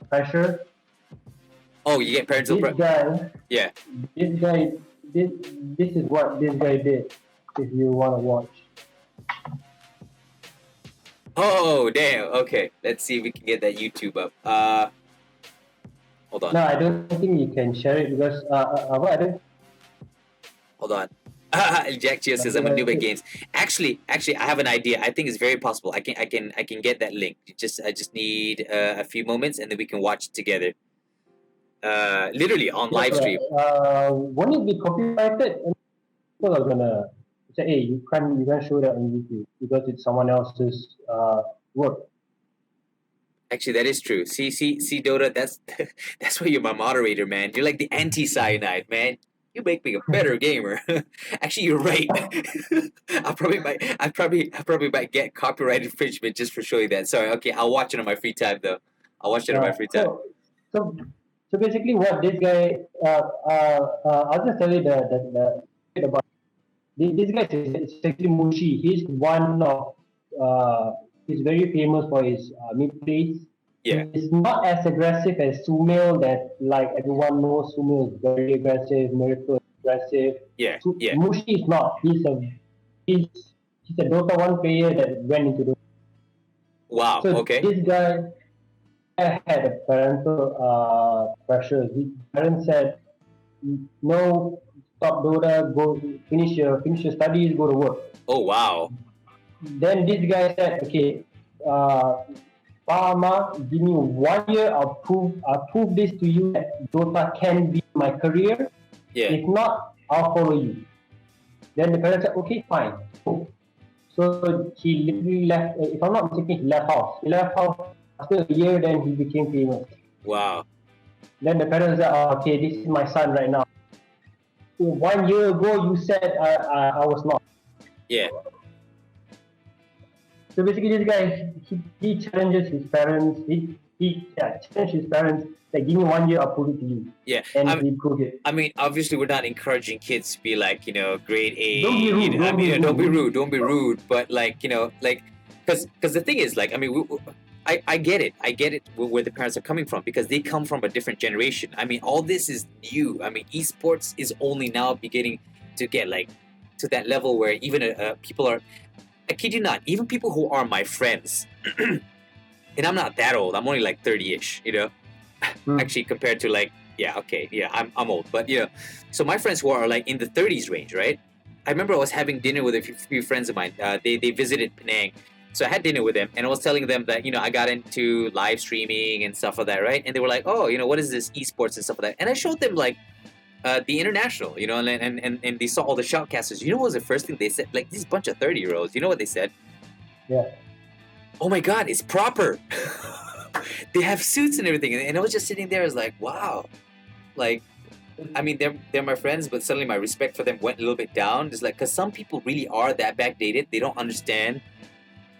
Speaker 2: pressure,
Speaker 1: Oh, you get parental
Speaker 2: this guy,
Speaker 1: Yeah.
Speaker 2: this guy, this this is what this guy did. If you want to watch,
Speaker 1: Oh, damn. Okay, let's see if we can get that YouTube up. Hold on.
Speaker 2: no, I don't think you can share it because what I don't.
Speaker 1: Hold on. Jack Chia says I'm a noob at games. Actually, I have an idea. I think it's very possible. I can get that link. I just need a few moments, and then we can watch it together. Literally on live stream.
Speaker 2: Won't it be copyrighted? And people are gonna say, "Hey, you can't show that on YouTube because it's someone else's work."
Speaker 1: Actually, that is true. See, Dota. That's why you're my moderator, man. You're like the anti-cyanide, man. You make me a better gamer. Actually, you're right. I probably might get copyright infringement just for showing that. Sorry. Okay, I'll watch it on my free time though. I'll watch it on my free time.
Speaker 2: So, so basically, what this guy, I'll just tell you the bit about this guy is actually Mushi. He's one of, he's very famous for his mid plays.
Speaker 1: Yeah.
Speaker 2: He's not as aggressive as Sumil that like everyone knows. Sumil is very aggressive, Miracle is aggressive.
Speaker 1: Yeah. Yeah.
Speaker 2: Mushi is not. He's a Dota 1 player that went into the.
Speaker 1: Wow.
Speaker 2: So
Speaker 1: Okay.
Speaker 2: this guy had a parental pressure. His parents said, "No, stop Dota. Go finish your studies. Go to work."
Speaker 1: Oh wow.
Speaker 2: Then this guy said, "Okay, Mama, give me 1 year. I'll prove this to you that Dota can be my career.
Speaker 1: Yeah.
Speaker 2: If not, I'll follow you." Then the parents said, "Okay, fine." So he literally left. If I'm not mistaken, he left house. He left house after a year. Then he became famous.
Speaker 1: Wow.
Speaker 2: Then the parents said, "Oh, okay, this is my son right now. 1 year ago, you said I was not."
Speaker 1: Yeah.
Speaker 2: So basically, this guy he challenges his parents. He challenged his parents that give me 1 year, I'll prove it to you.
Speaker 1: Yeah.
Speaker 2: And he proved it.
Speaker 1: I mean, obviously, we're not encouraging kids to be like, grade A.
Speaker 2: Don't be rude.
Speaker 1: Don't be rude. But like, because the thing is, like, I mean, I get it. I get it where the parents are coming from because they come from a different generation. I mean, all this is new. I mean, esports is only now beginning to get like to that level where even people are. I kid you not. Even people who are my friends, and I'm not that old. I'm only like 30-ish. Actually, compared to like, I'm old, but so my friends who are like in the 30s range, right? I remember I was having dinner with a few friends of mine. They visited Penang, so I had dinner with them, and I was telling them that I got into live streaming and stuff like that, right? And they were like, "Oh, what is this esports and stuff like that?" And I showed them like the international, and they saw all the shoutcasters. What was the first thing they said? Like this bunch of 30-year-olds. You know what they said?
Speaker 2: Yeah.
Speaker 1: Oh my God, it's proper. They have suits and everything, and I was just sitting there, I was like, wow, like, I mean, they're my friends, but suddenly my respect for them went a little bit down. Just like, because some people really are that backdated, they don't understand.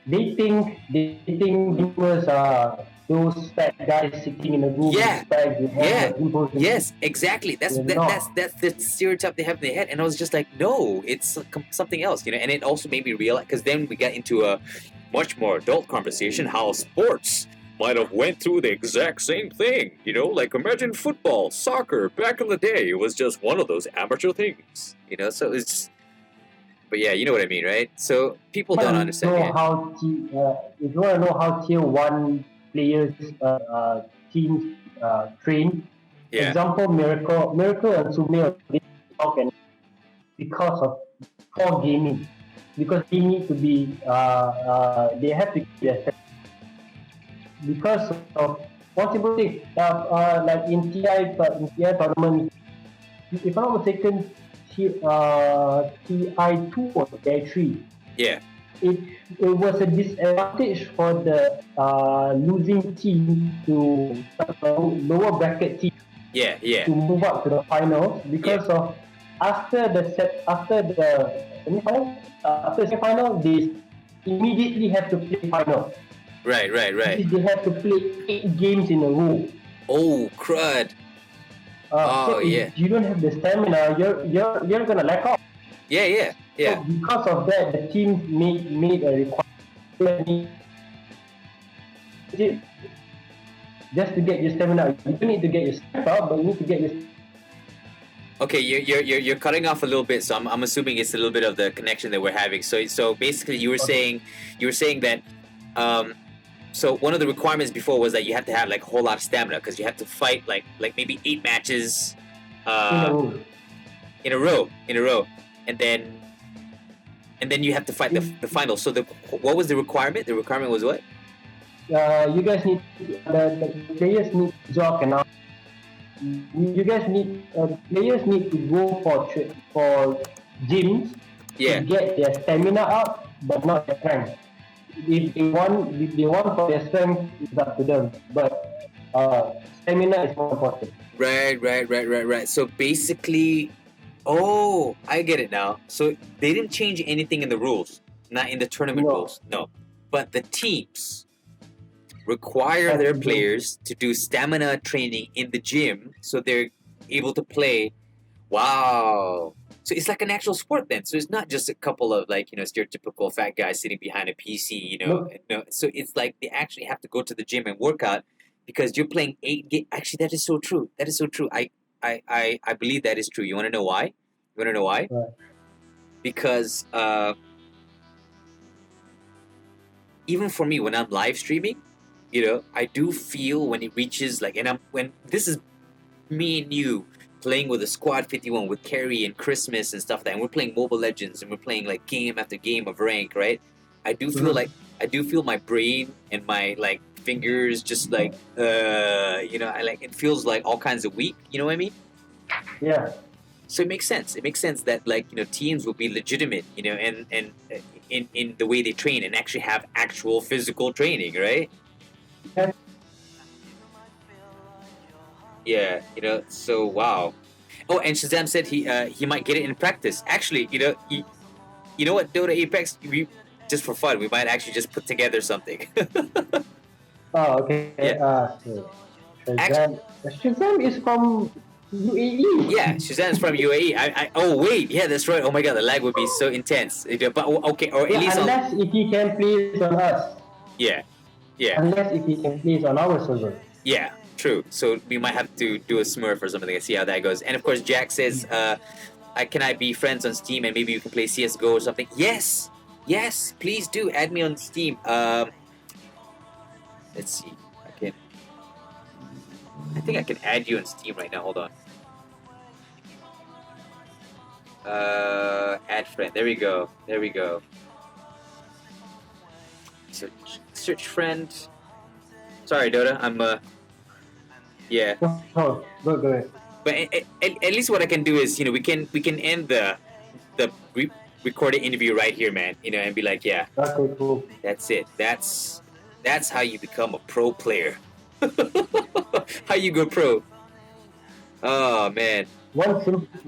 Speaker 2: They think gamers are those fat guys sitting in a room with bags with pimples.
Speaker 1: Yes, exactly. That's the stereotype they have in their head, and I was just like, no, it's something else, And it also made me realize, because then we got into a much more adult conversation, how sports might have went through the exact same thing, like imagine football, soccer, back in the day, it was just one of those amateur things, so it's, but yeah, you know what I mean, right? So people don't understand.
Speaker 2: If you want to know how tier 1 players teams train, example, Miracle and Sumil, they talk and because of core gaming, because they need to be they have to keep their because of possible things like in TI tournament, if I'm not mistaken, TI2 or TI3.
Speaker 1: Yeah.
Speaker 2: it it was a disadvantage for the losing team to lower bracket team
Speaker 1: Yeah, yeah,
Speaker 2: to move up to the finals
Speaker 1: yeah.
Speaker 2: because of after the semi-final they immediately have to play final.
Speaker 1: Right, right,
Speaker 2: Which
Speaker 1: right.
Speaker 2: is they have to play 8 games in a row.
Speaker 1: Oh, crud.
Speaker 2: So
Speaker 1: Oh, yeah.
Speaker 2: if you don't have the stamina, you're gonna lack out.
Speaker 1: Yeah, yeah,
Speaker 2: So
Speaker 1: yeah.
Speaker 2: because of that, the team made a requirement just to get your stamina. You don't need to get your strength out, but you need to get your.
Speaker 1: Okay, you're cutting off a little bit, so I'm assuming it's a little bit of the connection that we're having. So basically, you were saying that so one of the requirements before was that you have to have like a whole lot of stamina because you have to fight like maybe 8 matches
Speaker 2: In a
Speaker 1: uh,
Speaker 2: row.
Speaker 1: in a row, and then you have to fight the final. So what was the requirement? The requirement was what?
Speaker 2: You guys need the players need to jog and out. You guys need players need to go for gyms to
Speaker 1: Yeah.
Speaker 2: get their stamina up, but not their strength. If they want for their strength, it's up to them. But stamina is more important.
Speaker 1: Right. So basically, oh, I get it now. So they didn't change anything in the rules, not in the tournament
Speaker 2: No.
Speaker 1: rules. No, but the teams require their players to do stamina training in the gym so they're able to play. Wow. So it's like an actual sport then. So it's not just a couple of like, stereotypical fat guys sitting behind a PC,
Speaker 2: Nope.
Speaker 1: No. So it's like they actually have to go to the gym and work out because you're playing 8 games. Actually, that is so true. That is so true. I believe that is true. You want to know why? You want to know why?
Speaker 2: Right.
Speaker 1: Because even for me, when I'm live streaming, I do feel when it reaches like, when this is me and you playing with a squad 51 with Carrie and Christmas and stuff like that, and we're playing Mobile Legends and we're playing like game after game of rank, right? I do feel like I do feel my brain and my like fingers just like I like it feels like all kinds of weak. You know what I mean?
Speaker 2: Yeah.
Speaker 1: So it makes sense. It makes sense that like teams will be legitimate, and in the way they train and actually have actual physical training, right?
Speaker 2: Yeah.
Speaker 1: Yeah, so wow. Oh, and Shazam said he might get it in practice. Actually, you know what, Dota Apex, just for fun, we might actually just put together something.
Speaker 2: Oh, okay.
Speaker 1: Yeah.
Speaker 2: Shazam is from UAE.
Speaker 1: Yeah, Shazam's from UAE. Oh wait, yeah, that's right. Oh my god, the lag would be so intense. But okay, or at least
Speaker 2: Unless if he can play on us.
Speaker 1: Yeah.
Speaker 2: Unless if he can play on our server.
Speaker 1: Yeah, true. So we might have to do a Smurf or something and see how that goes. And of course, Jack says, can I be friends on Steam and maybe you can play CSGO or something? Yes, please do. Add me on Steam. Let's see. I think I can add you on Steam right now. Hold on. Add friend. There we go. Search friend. Sorry, Dota. I'm yeah.
Speaker 2: Oh, go ahead.
Speaker 1: But at least what I can do is, we can end the recorded interview right here, man. And be like, yeah.
Speaker 2: Okay, cool.
Speaker 1: That's it. That's how you become a pro player. How you go pro? Oh man.
Speaker 2: One simple